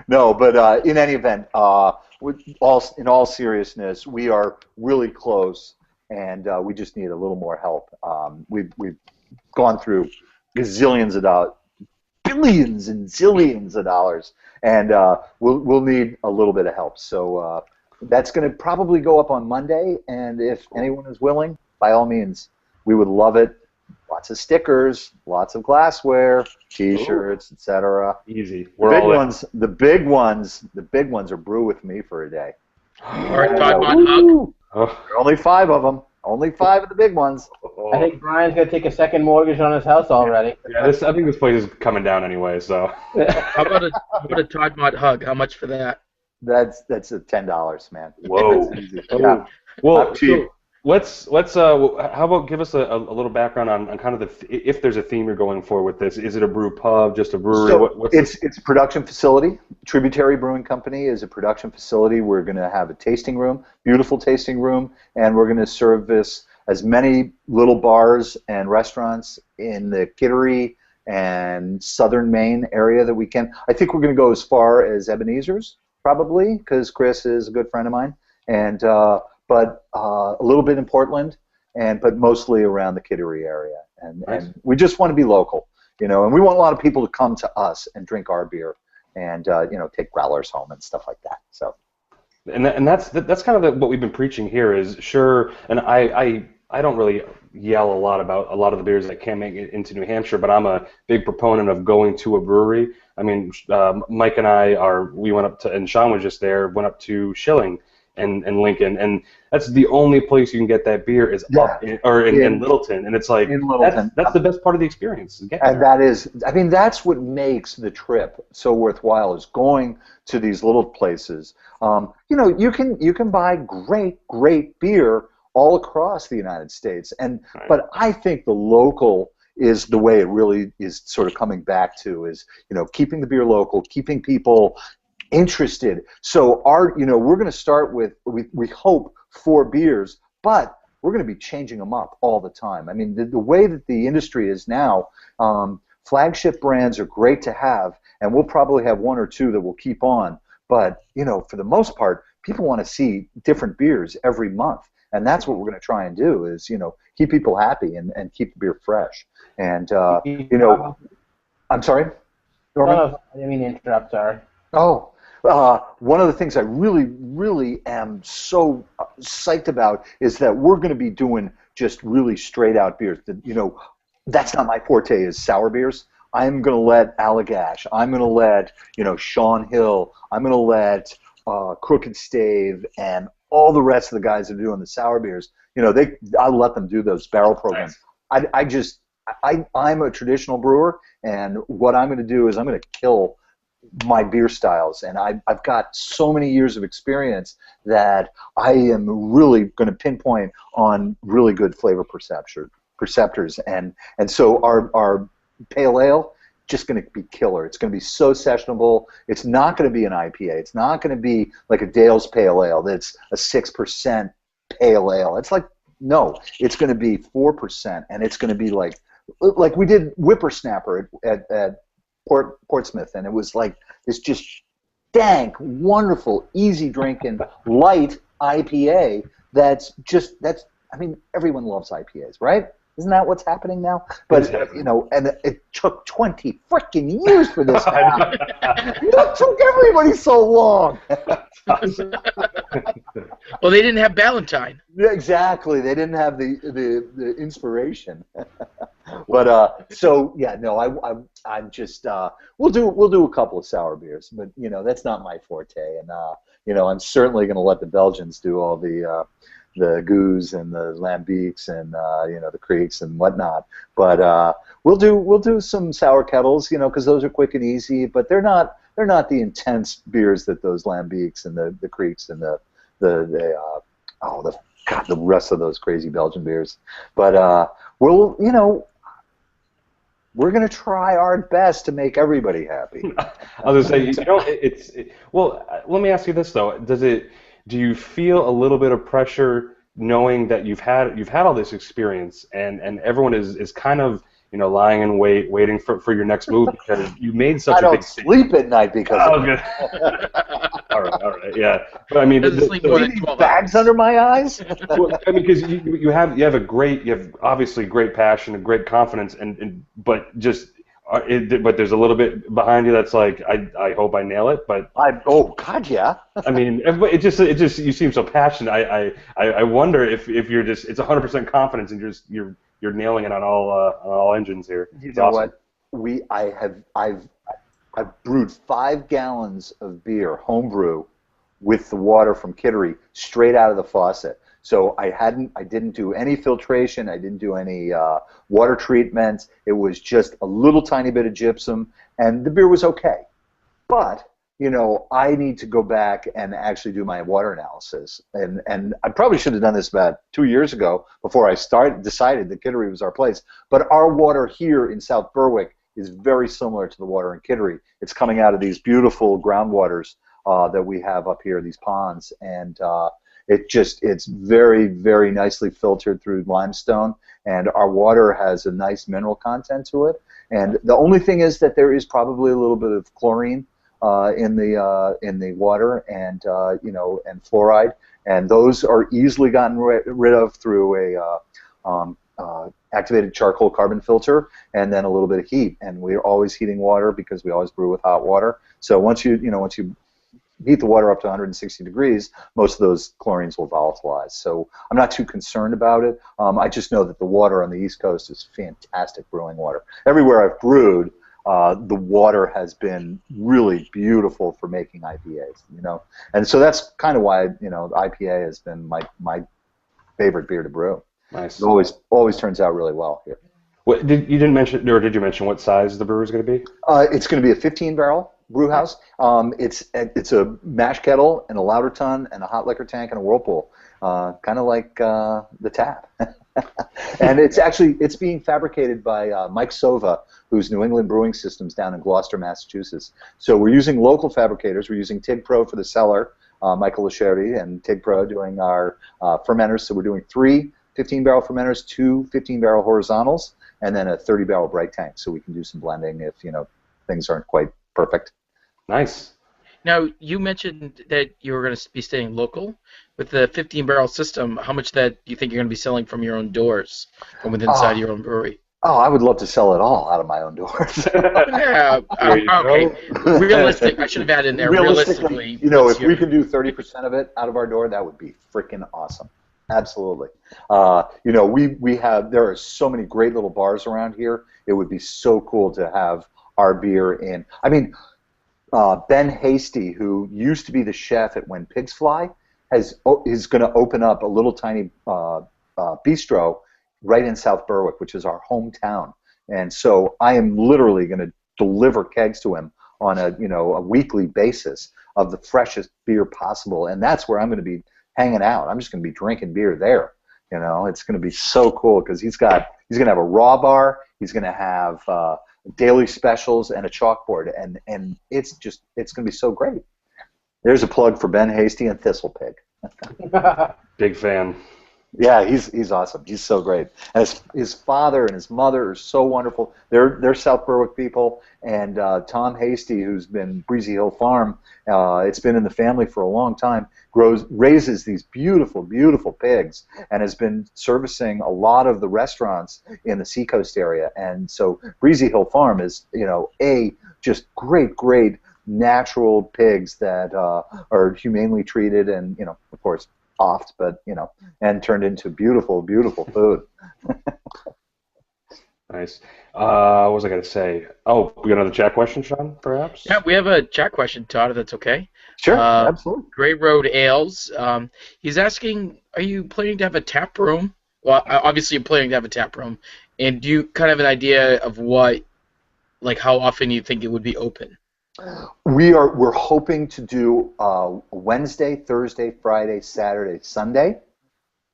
No, but in any event, in all seriousness, we are really close, and we just need a little more help. We've gone through gazillions of dollars, billions and zillions of dollars, and we'll need a little bit of help. So that's going to probably go up on Monday, and if anyone is willing, by all means, we would love it. Lots of stickers, lots of glassware, T-shirts, etc. Easy. The big ones are brew with me for a day. All right, Todd Mott hug. Oh. There are only 5 of them. Only 5 of the big ones. I think Brian's gonna take a second mortgage on his house already. Yeah, I think this place is coming down anyway. So. How about a Todd Mott hug? How much for that? That's a $10, man. Whoa. That's easy. Oh. Yeah. Well, cheap. So let's how about give us a little background on kind of if there's a theme you're going for with this. Is it a brew pub, just a brewery? So it's a production facility. Tributary Brewing Company is a production facility. We're going to have a tasting room, beautiful tasting room, and we're going to service as many little bars and restaurants in the Kittery and southern Maine area that we can. I think we're going to go as far as Ebenezer's, probably, because Chris is a good friend of mine, and but a little bit in Portland, but mostly around the Kittery area. And we just want to be local, and we want a lot of people to come to us and drink our beer and, take growlers home and stuff like that. So. And that's kind of what we've been preaching here is sure, and I don't really yell a lot about a lot of the beers that can't make it into New Hampshire, but I'm a big proponent of going to a brewery. I mean, Mike and we went up to, and Sean was just there, went up to Schilling and Lincoln, and that's the only place you can get that beer is up in Littleton, and it's like that's the best part of the experience. And that is, I mean, that's what makes the trip so worthwhile is going to these little places. You can buy great beer all across the United States, but I think the local is the way it really is sort of coming back to is keeping the beer local, keeping people interested. So we're going to start with we hope 4 beers, but we're going to be changing them up all the time. I mean, the way that the industry is now, flagship brands are great to have, and we'll probably have 1 or 2 that we'll keep on. But for the most part, people want to see different beers every month, and that's what we're going to try and do is keep people happy and keep the beer fresh. And I'm sorry, Norman? No, I didn't mean to interrupt. Sorry. Oh. One of the things I really am so psyched about is that we're going to be doing just really straight out beers. That's not my forte is sour beers. I'm going to let Allagash. I'm going to let Sean Hill. I'm going to let Crooked Stave and all the rest of the guys that are doing the sour beers. I'll let them do those barrel programs. Nice. I'm a traditional brewer, and what I'm going to do is I'm going to kill my beer styles, and I've got so many years of experience that I am really going to pinpoint on really good flavor perceptors, and so our pale ale just going to be killer. It's going to be so sessionable. It's not going to be an IPA. It's not going to be like a Dale's Pale Ale that's a 6% pale ale. It's like no, it's going to be 4%, and it's going to be like we did Whippersnapper at Portsmouth, and it was like this just dank, wonderful, easy drinking, light IPA. I mean, everyone loves IPAs, right? Isn't that what's happening now? But and it took 20 freaking years for this to happen. It took everybody so long. Well, they didn't have Ballantine. Yeah, exactly. They didn't have the inspiration. But I'm just we'll do a couple of sour beers, but that's not my forte, and I'm certainly going to let the Belgians do all the goose and the lambics and the creeks and whatnot. But we'll do some sour kettles, because those are quick and easy. But they're not the intense beers that those lambics and the creeks and the rest of those crazy Belgian beers. But we're going to try our best to make everybody happy. I was going to say, well, let me ask you this though: do you feel a little bit of pressure knowing that you've had all this experience and everyone is kind of lying in wait, waiting for your next move because you made such I a don't big sleep at night because Oh, of it. good. All right, yeah. But I mean, Doesn't sleep more See than these 12 bags hours. under my eyes? well, I mean, because you have obviously great passion and great confidence, but just but there's a little bit behind you that's like I hope I nail it, but Oh God, yeah. I mean, it just you seem so passionate. I wonder if you're just it's 100% confidence and you're nailing it on all engines here. You It's know awesome. what? I've brewed 5 gallons of beer, home brew, with the water from Kittery straight out of the faucet. So I didn't do any filtration. I didn't do any water treatment. It was just a little tiny bit of gypsum, and the beer was okay. But I need to go back and actually do my water analysis, and I probably should have done this about 2 years ago before I decided that Kittery was our place. But our water here in South Berwick is very similar to the water in Kittery. It's coming out of these beautiful groundwaters that we have up here, these ponds, and it's very, very nicely filtered through limestone, and our water has a nice mineral content to it. And the only thing is that there is probably a little bit of chlorine in the water, and and fluoride, and those are easily gotten rid of through a activated charcoal carbon filter, and then a little bit of heat. And we're always heating water because we always brew with hot water. So once you heat the water up to 160 degrees, most of those chlorines will volatilize. So I'm not too concerned about it. I just know that the water on the East Coast is fantastic brewing water. Everywhere I've brewed, the water has been really beautiful for making IPAs, and so that's kind of why the IPA has been my favorite beer to brew. Nice. It always turns out really well here. What did you did you mention what size the brewer is going to be? It's going to be a 15-barrel brew house. It's a mash kettle and a lauter tun and a hot liquor tank and a whirlpool, kind of like the tap. And it's being fabricated by Mike Sova, who's New England Brewing Systems down in Gloucester, Massachusetts. So we're using local fabricators. We're using TIG Pro for the cellar, Michael Lascherty, and TIG Pro doing our fermenters. So we're doing 3 15-barrel fermenters, 2 15-barrel horizontals, and then a 30-barrel bright tank, so we can do some blending if things aren't quite perfect. Nice. Now, you mentioned that you were going to be staying local. With the 15-barrel system, how much of that do you think you're going to be selling from your own doors, from within inside your own brewery? Oh, I would love to sell it all out of my own doors. Yeah, okay. Realistic. I should have added in there. Realistically, if we can do 30% of it out of our door, that would be freaking awesome. Absolutely. There are so many great little bars around here. It would be so cool to have our beer in. I mean, Ben Hasty, who used to be the chef at When Pigs Fly, is going to open up a little tiny bistro right in South Berwick, which is our hometown. And so I am literally going to deliver kegs to him on a weekly basis of the freshest beer possible, and that's where I'm going to be hanging out. I'm just going to be drinking beer there. It's going to be so cool because he's going to have a raw bar. He's going to have daily specials and a chalkboard, and it's going to be so great. There's a plug for Ben Hasty and Thistle Pig. Big fan. Yeah, he's awesome. He's so great. And his father and his mother are so wonderful. They're South Berwick people. And Tom Hasty, who's been Breezy Hill Farm, it's been in the family for a long time, raises these beautiful, beautiful pigs, and has been servicing a lot of the restaurants in the Seacoast area. And so Breezy Hill Farm is, just great natural pigs that are humanely treated and, of course, oft, but and turned into beautiful, beautiful food. Nice. What was I going to say? Oh, we got another chat question, Sean, perhaps? Yeah, we have a chat question, Todd, if that's okay. Sure, absolutely. Grey Road Ales. He's asking, are you planning to have a tap room? Well, obviously you're planning to have a tap room. And do you kind of have an idea of how often you think it would be open? We're hoping to do Wednesday, Thursday, Friday, Saturday, Sunday,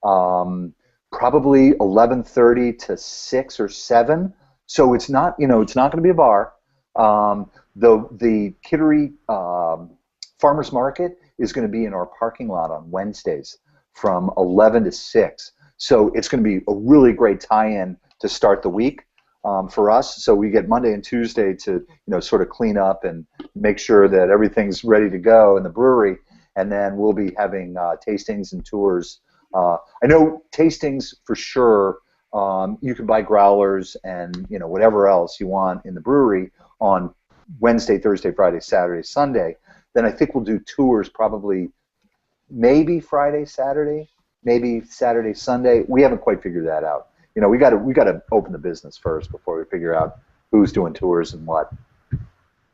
probably 11:30 to 6 or 7. So it's not going to be a bar. The Kittery Farmers Market is going to be in our parking lot on Wednesdays from 11 to 6. So it's going to be a really great tie-in to start the week. for us. So we get Monday and Tuesday to sort of clean up and make sure that everything's ready to go in the brewery, and then we'll be having tastings and tours. I know tastings for sure. You can buy growlers and whatever else you want in the brewery on Wednesday, Thursday, Friday, Saturday, Sunday. Then I think we'll do tours probably maybe Friday, Saturday, maybe Saturday, Sunday. We haven't quite figured that out. We got to open the business first before we figure out who's doing tours and what.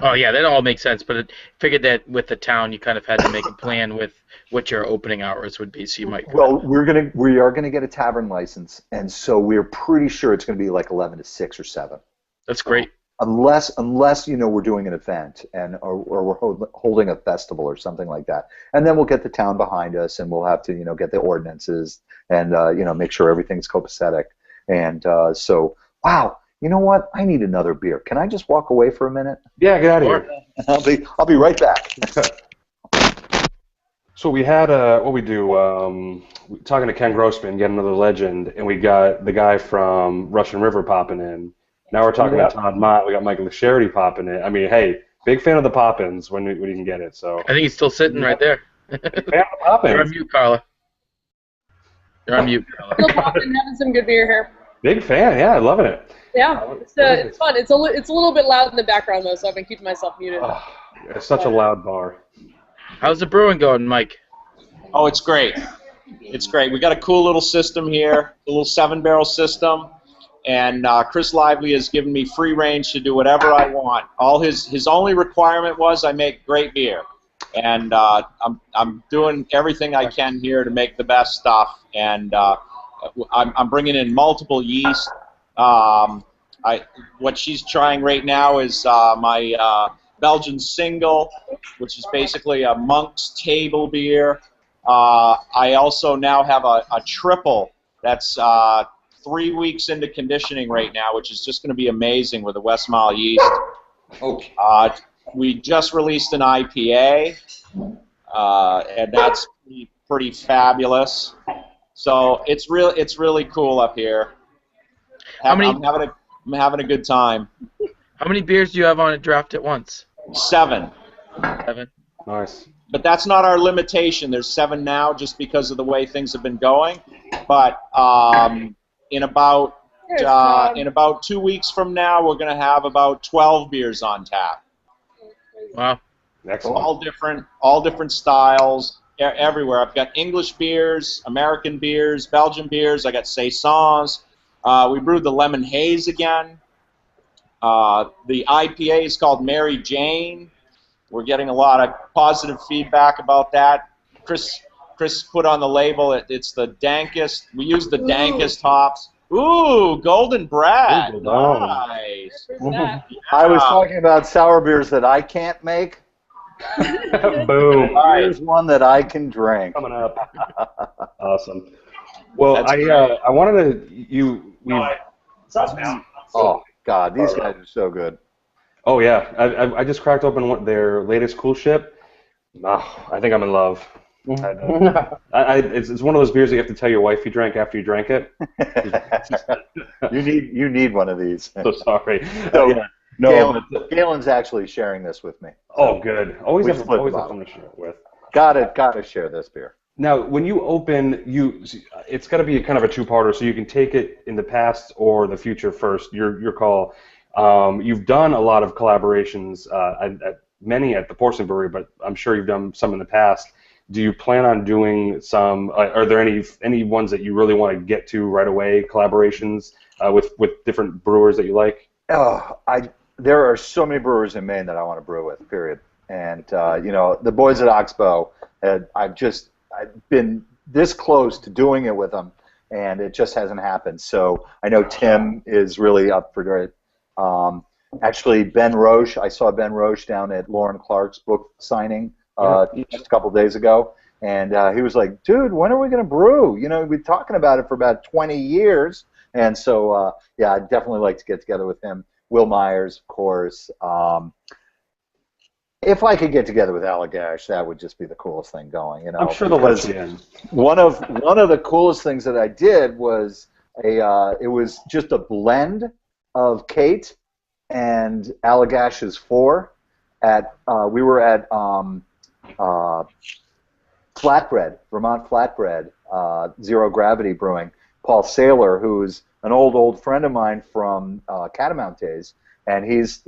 Oh yeah, that all makes sense. But I figured that with the town, you kind of had to make a plan with what your opening hours would be. So you might. Well, we are gonna get a tavern license, and so we're pretty sure it's gonna be like 11 to 6 or 7. That's great. Unless we're doing an event or we're holding a festival or something like that, and then we'll get the town behind us, and we'll have to get the ordinances and make sure everything's copacetic. And so, wow. You know what? I need another beer. Can I just walk away for a minute? Yeah, get out of here. I'll be right back. So we had what we do? Talking to Ken Grossman, get another legend, and we got the guy from Russian River popping in. Now we're talking about Tod Mott. We got Michael Lasherity popping in. I mean, hey, big fan of the pop-ins when you can get it. So I think he's still sitting right there. Big fan of the pop-ins. You're on mute, Carla. You're on mute, Carla. Still popping, having some good beer here. Big fan, yeah, loving it. Yeah, it's fun. It's a little bit loud in the background though, so I've been keeping myself muted. Oh, it's such a loud bar. How's the brewing going, Mike? Oh, it's great. It's great. We got a cool little system here, a little 7-barrel system, and Chris Lively has given me free range to do whatever I want. All his only requirement was I make great beer, and I'm doing everything I can here to make the best stuff, and I'm bringing in multiple yeast. What she's trying right now is my Belgian single, which is basically a monk's table beer. I also now have a triple that's 3 weeks into conditioning right now, which is just going to be amazing with the West Mile yeast. Okay. We just released an IPA, and that's pretty fabulous. So it's really cool up here. I'm having a good time. How many beers do you have on a draft at once? 7. 7. Nice. But that's not our limitation. There's 7 now just because of the way things have been going. But in about 2 weeks from now, we're going to have about 12 beers on tap. Wow. Excellent. All different styles, everywhere. I've got English beers, American beers, Belgian beers. I got saisons. We brewed the lemon haze again. The IPA is called Mary Jane. We're getting a lot of positive feedback about that. Chris put on the label, it's the dankest. We use the dankest hops. Ooh, Golden Brat. Ooh, nice. I was talking about sour beers that I can't make. Boom. Here's one that I can drink. Coming up. Awesome. Well, I wanted to Oh God, these guys are so good. Oh yeah, I just cracked open their latest cool ship. Oh, I think I'm in love. It's one of those beers that you have to tell your wife you drank after you drank it. You need one of these. So sorry. So, yeah. No, Galen's actually sharing this with me. Oh, good. Always have split the someone to share it with. Gotta share this beer. Now, when you open, it's got to be kind of a two-parter, so you can take it in the past or the future first. Your call. You've done a lot of collaborations, many at the Portsmouth Brewery, but I'm sure you've done some in the past. Do you plan on doing some? Are there any ones that you really want to get to right away? Collaborations with different brewers that you like? Oh, there are so many brewers in Maine that I want to brew with. Period. And the boys at Oxbow, I've been this close to doing it with them, and it just hasn't happened. So I know Tim is really up for it. Actually, Ben Roche, I saw Ben Roche down at Lauren Clark's book signing just a couple days ago, and he was like, dude, when are we going to brew? We've been talking about it for about 20 years, and so, I'd definitely like to get together with him. Will Myers, of course. If I could get together with Allagash, that would just be the coolest thing going. I'm sure they'll let you in. One of the coolest things that I did was it was just a blend of Kate and Allagash's 4 at we were at Flatbread, Vermont Flatbread, Zero Gravity Brewing. Paul Saylor, who's an old friend of mine from Catamount days, and he's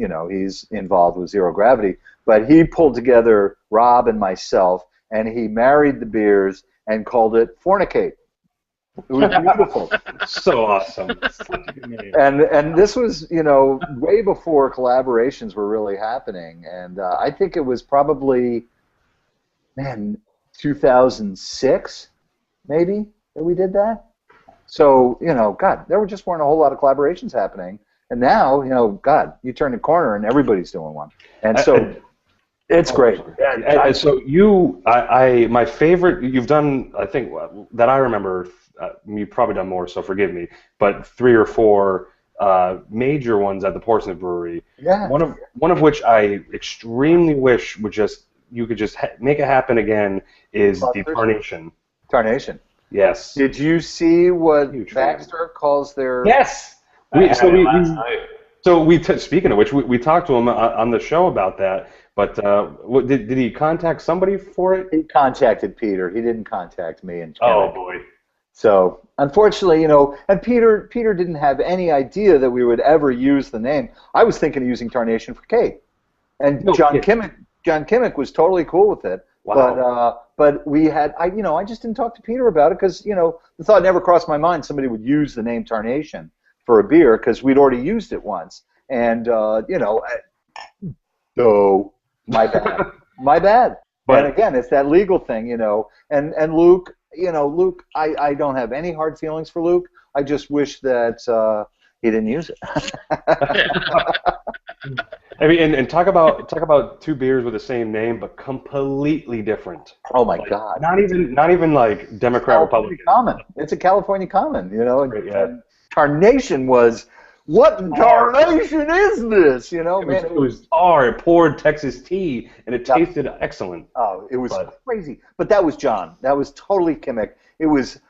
involved with Zero Gravity, but he pulled together Rob and myself, and he married the beers and called it Fornicate. It was beautiful. So awesome. Such a good name. And this was, way before collaborations were really happening, and I think it was probably, 2006, maybe, that we did that. So, God, there just weren't a whole lot of collaborations happening. And now, God, you turn the corner and everybody's doing one. And so it's great. And so my favorite, you've done, I think, that I remember, you've probably done more, so forgive me, but 3 or 4 major ones at the Portsmouth Brewery. Yeah. One of which I extremely wish you could just make it happen again is the Tarnation. Tarnation. Yes. Did you see what Baxter calls their... Yes. Speaking of which, we talked to him on the show about that. But did he contact somebody for it? He contacted Peter. He didn't contact me. And oh boy. So unfortunately, and Peter didn't have any idea that we would ever use the name. I was thinking of using Tarnation for Kate, and John Kimmick was totally cool with it. Wow. But we had, I just didn't talk to Peter about it because, the thought never crossed my mind somebody would use the name Tarnation for a beer because we'd already used it once. And, my bad. My bad. But again, it's that legal thing, and Luke, Luke, I don't have any hard feelings for Luke. I just wish that he didn't use it. I mean, and talk about 2 beers with the same name, but completely different. Oh my God! Not even like Democrat, Republican. Common. It's a California common, And Tarnation was, what in tarnation is this? It was it poured Texas tea, and it tasted excellent. Oh, it was crazy. But that was John. That was totally Kimmick. It was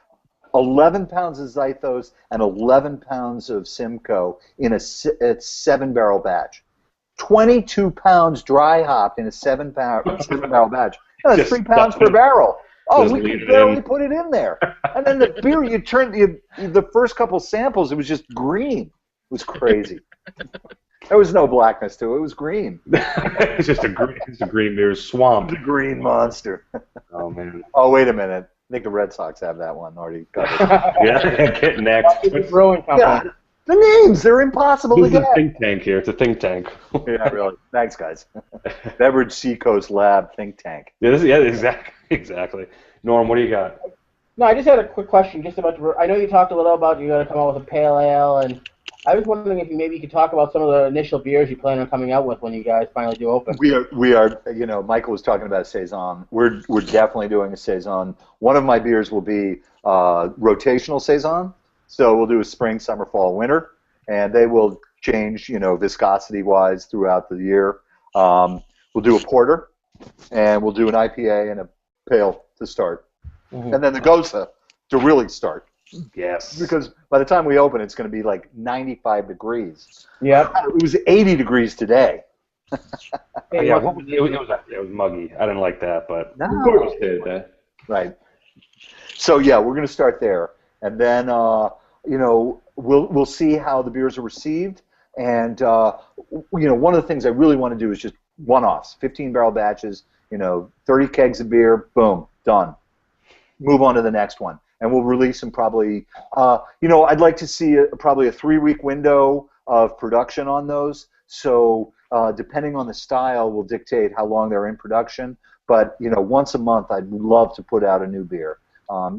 11 pounds of Zythos and 11 pounds of Simcoe in a 7-barrel batch. 22 pounds dry hopped in a 7-barrel batch. That's 3 pounds per barrel. Oh, we could barely put it in there. And then the beer, the first couple samples, it was just green. It was crazy. There was no blackness to it. It was green. It's just a green beer swamp. The green monster. Oh, man. Oh, wait a minute. I think the Red Sox have that one already covered. Yeah, get next. Brewing company. God, the names, they're impossible to get. It's a think tank here. It's a think tank. Yeah, really. Thanks, guys. Beverage Seacoast Lab think tank. Yeah, exactly. Norm, what do you got? No, I just had a quick question just about I know you talked a little about you're going to come out with a pale ale, and I was wondering if maybe you could talk about some of the initial beers you plan on coming out with when you guys finally do open. We are. Michael was talking about a saison. We're definitely doing a saison. One of my beers will be rotational saison. So we'll do a spring, summer, fall, winter, and they will change, viscosity-wise throughout the year. We'll do a porter, and we'll do an IPA and a pale to start, and then the Goza to really start. Yes. Because by the time we open, it's going to be like 95 degrees. Yeah. It was 80 degrees today. Yeah, it was muggy. I didn't like that, but No. Of course it did. Right. So yeah, we're going to start there, and then we'll see how the beers are received, and one of the things I really want to do is just one-offs, 15-barrel batches, 30 kegs of beer, boom, done. Move on to the next one, and we'll release them probably. I'd like to see probably a 3-week window of production on those. So depending on the style, will dictate how long they're in production. But once a month, I'd love to put out a new beer.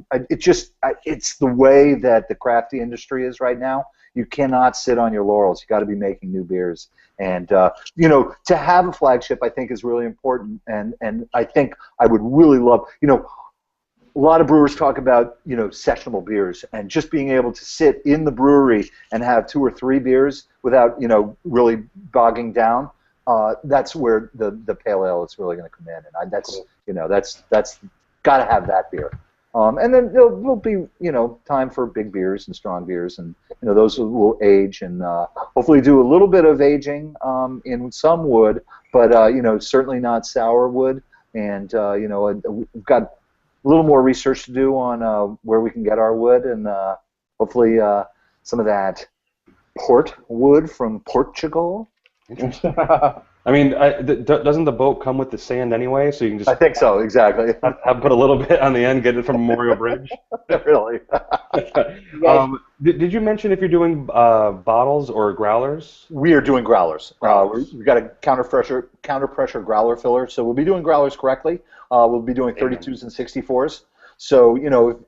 It's the way that the crafty industry is right now. You cannot sit on your laurels. You got to be making new beers, and to have a flagship, I think, is really important. And I think I would really love, a lot of brewers talk about sessionable beers, and just being able to sit in the brewery and have 2 or 3 beers without really bogging down. That's where the pale ale is really going to come in, and that's got to have that beer. And then there'll be, time for big beers and strong beers, and those will age and hopefully do a little bit of aging in some wood, but certainly not sour wood. And we've got a little more research to do on where we can get our wood, and hopefully some of that port wood from Portugal. I mean, doesn't the boat come with the sand anyway? So you can just. I think so, exactly. Have put a little bit on the end, get it from Memorial Bridge. Really. Did you mention if you're doing bottles or growlers? We are doing growlers. We've got a counter pressure growler filler, so we'll be doing growlers correctly. We'll be doing 32s and 64s. So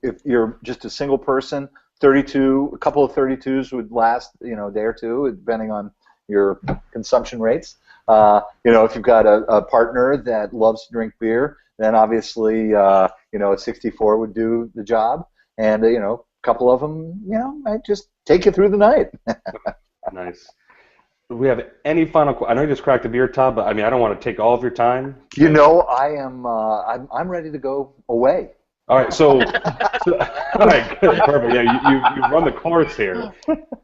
if you're just a single person, a couple of 32s would last a day or two, depending on your consumption rates. If you've got a partner that loves to drink beer, then obviously a 64 would do the job, and a couple of them might just take you through the night. Nice. Do we have any final? I know you just cracked a beer, Todd, but I mean I don't want to take all of your time. I am. I'm ready to go away. All right, all right, good, perfect. Yeah, you've run the course here.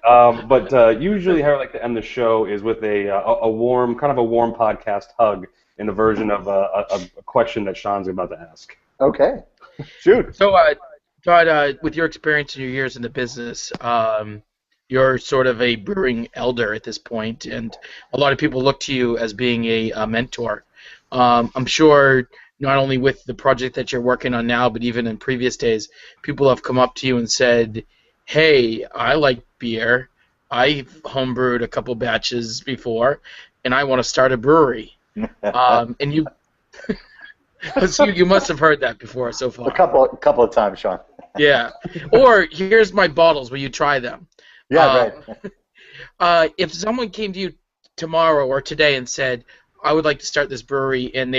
But usually how I like to end the show is with a warm podcast hug in the version of a question that Sean's about to ask. Okay, shoot. So, Todd, with your experience and your years in the business, you're sort of a brewing elder at this point, and a lot of people look to you as being a mentor. I'm sure not only with the project that you're working on now, but even in previous days, people have come up to you and said, hey, I like beer, I've homebrewed a couple batches before, and I want to start a brewery. And you so you must have heard that before so far. A couple of times, Sean. Yeah. Or, here's my bottles, will you try them? Yeah, right. If someone came to you tomorrow or today and said, I would like to start this brewery, and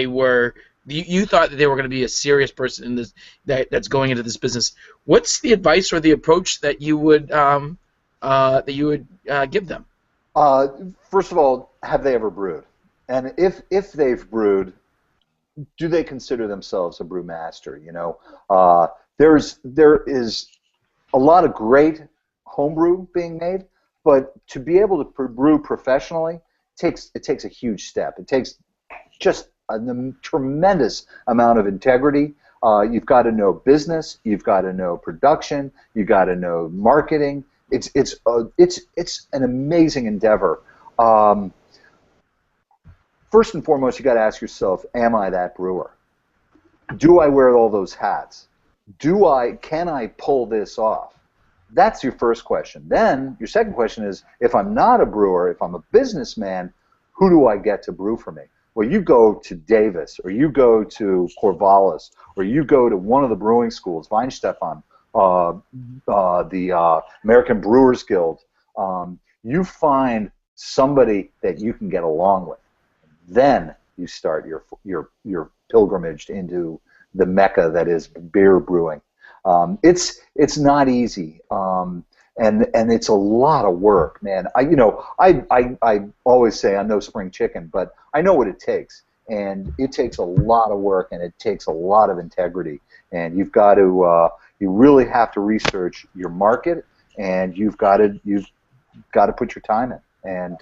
you thought that they were going to be a serious person in this that's going into this business, what's the advice or the approach that you would give them? First of all, have they ever brewed? And if they've brewed, do they consider themselves a brewmaster? There is a lot of great homebrew being made, but to be able to brew professionally takes a huge step. It takes just a tremendous amount of integrity. You've got to know business. You've got to know production. You've got to know marketing. It's an amazing endeavor. First and foremost, you got to ask yourself, am I that brewer? Do I wear all those hats? Can I pull this off? That's your first question. Then your second question is, if I'm not a brewer, if I'm a businessman, who do I get to brew for me? Well, you go to Davis, or you go to Corvallis, or you go to one of the brewing schools, Weinstefan, the American Brewers Guild. You find somebody that you can get along with. Then you start your pilgrimage into the mecca that is beer brewing. It's not easy, and it's a lot of work, man. I always say I'm no spring chicken, but I know what it takes, and it takes a lot of work, and it takes a lot of integrity, and you really have to research your market, and you've got to put your time in, and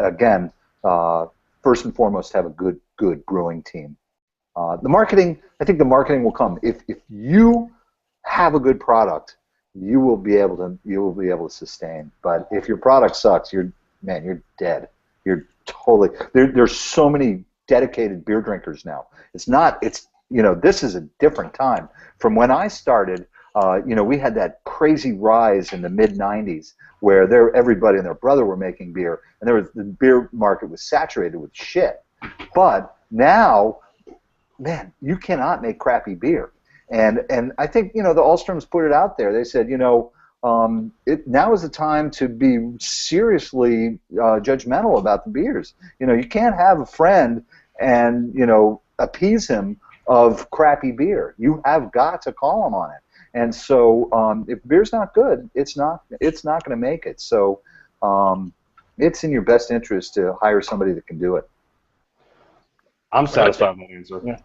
again, first and foremost, have a good brewing team. I think the marketing will come if you have a good product. You will be able to sustain. But if your product sucks, you're dead. You're totally. There's so many dedicated beer drinkers now. This is a different time. From when I started, we had that crazy rise in the mid-90s where everybody and their brother were making beer, and the beer market was saturated with shit. But now, man, you cannot make crappy beer. And I think, the Alstroms put it out there. They said, now is the time to be seriously judgmental about the beers. You can't have a friend and, appease him of crappy beer. You have got to call him on it. And so if beer's not good, it's not going to make it. So it's in your best interest to hire somebody that can do it. I'm satisfied with that answer. Yeah.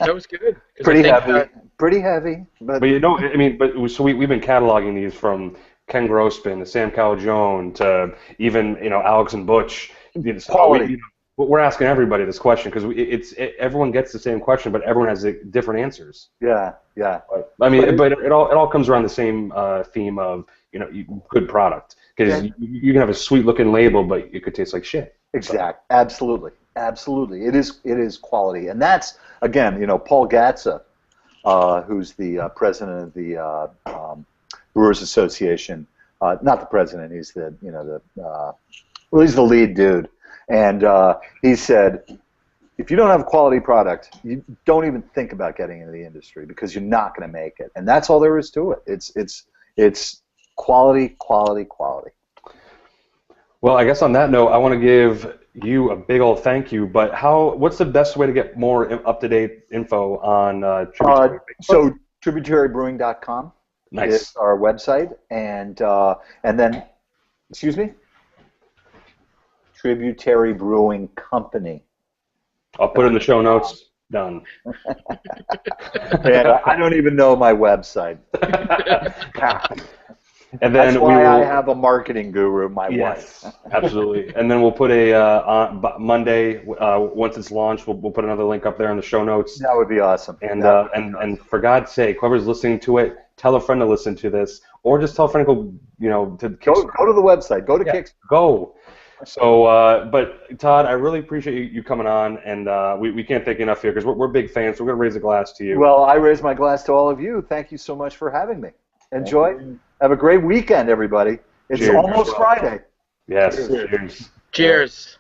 That was good. 'Cause Pretty I think, heavy. Pretty heavy. But But you know, I mean, so we've been cataloging these from Ken Grossman to Sam Calagione to even Alex and Butch. So Quality. we're asking everybody this question because everyone gets the same question, but everyone has different answers. yeah. I mean, but it all comes around the same theme of good product because you can have a sweet looking label, but it could taste like shit. Exact. Absolutely. It is quality, and that's again, Paul Gatza, who's the president of the Brewers Association. Not the president. He's he's the lead dude, and he said, if you don't have a quality product, you don't even think about getting into the industry because you're not going to make it, and that's all there is to it. It's quality. Well, I guess on that note, I want to give you a big old thank you. But what's the best way to get more up-to-date info on Tributary? So tributarybrewing.com Nice. is our website, and then, excuse me, Tributary Brewing Company. I'll put it in the show notes. Done. Yeah, I don't even know my website. And then That's why I have a marketing guru, my yes, wife. absolutely. And then we'll put on Monday once it's launched. We'll put another link up there in the show notes. That would be awesome. And for God's sake, whoever's listening to it, tell a friend to listen to this, or just tell a friend to go to go to the website. Go to Kickstarter. Go. So, but Todd, I really appreciate you coming on, and we can't thank you enough here because we're big fans. So we're gonna raise a glass to you. Well, I raise my glass to all of you. Thank you so much for having me. Enjoy. Have a great weekend, everybody. It's Cheers. almost Friday. Yes. Cheers. Cheers.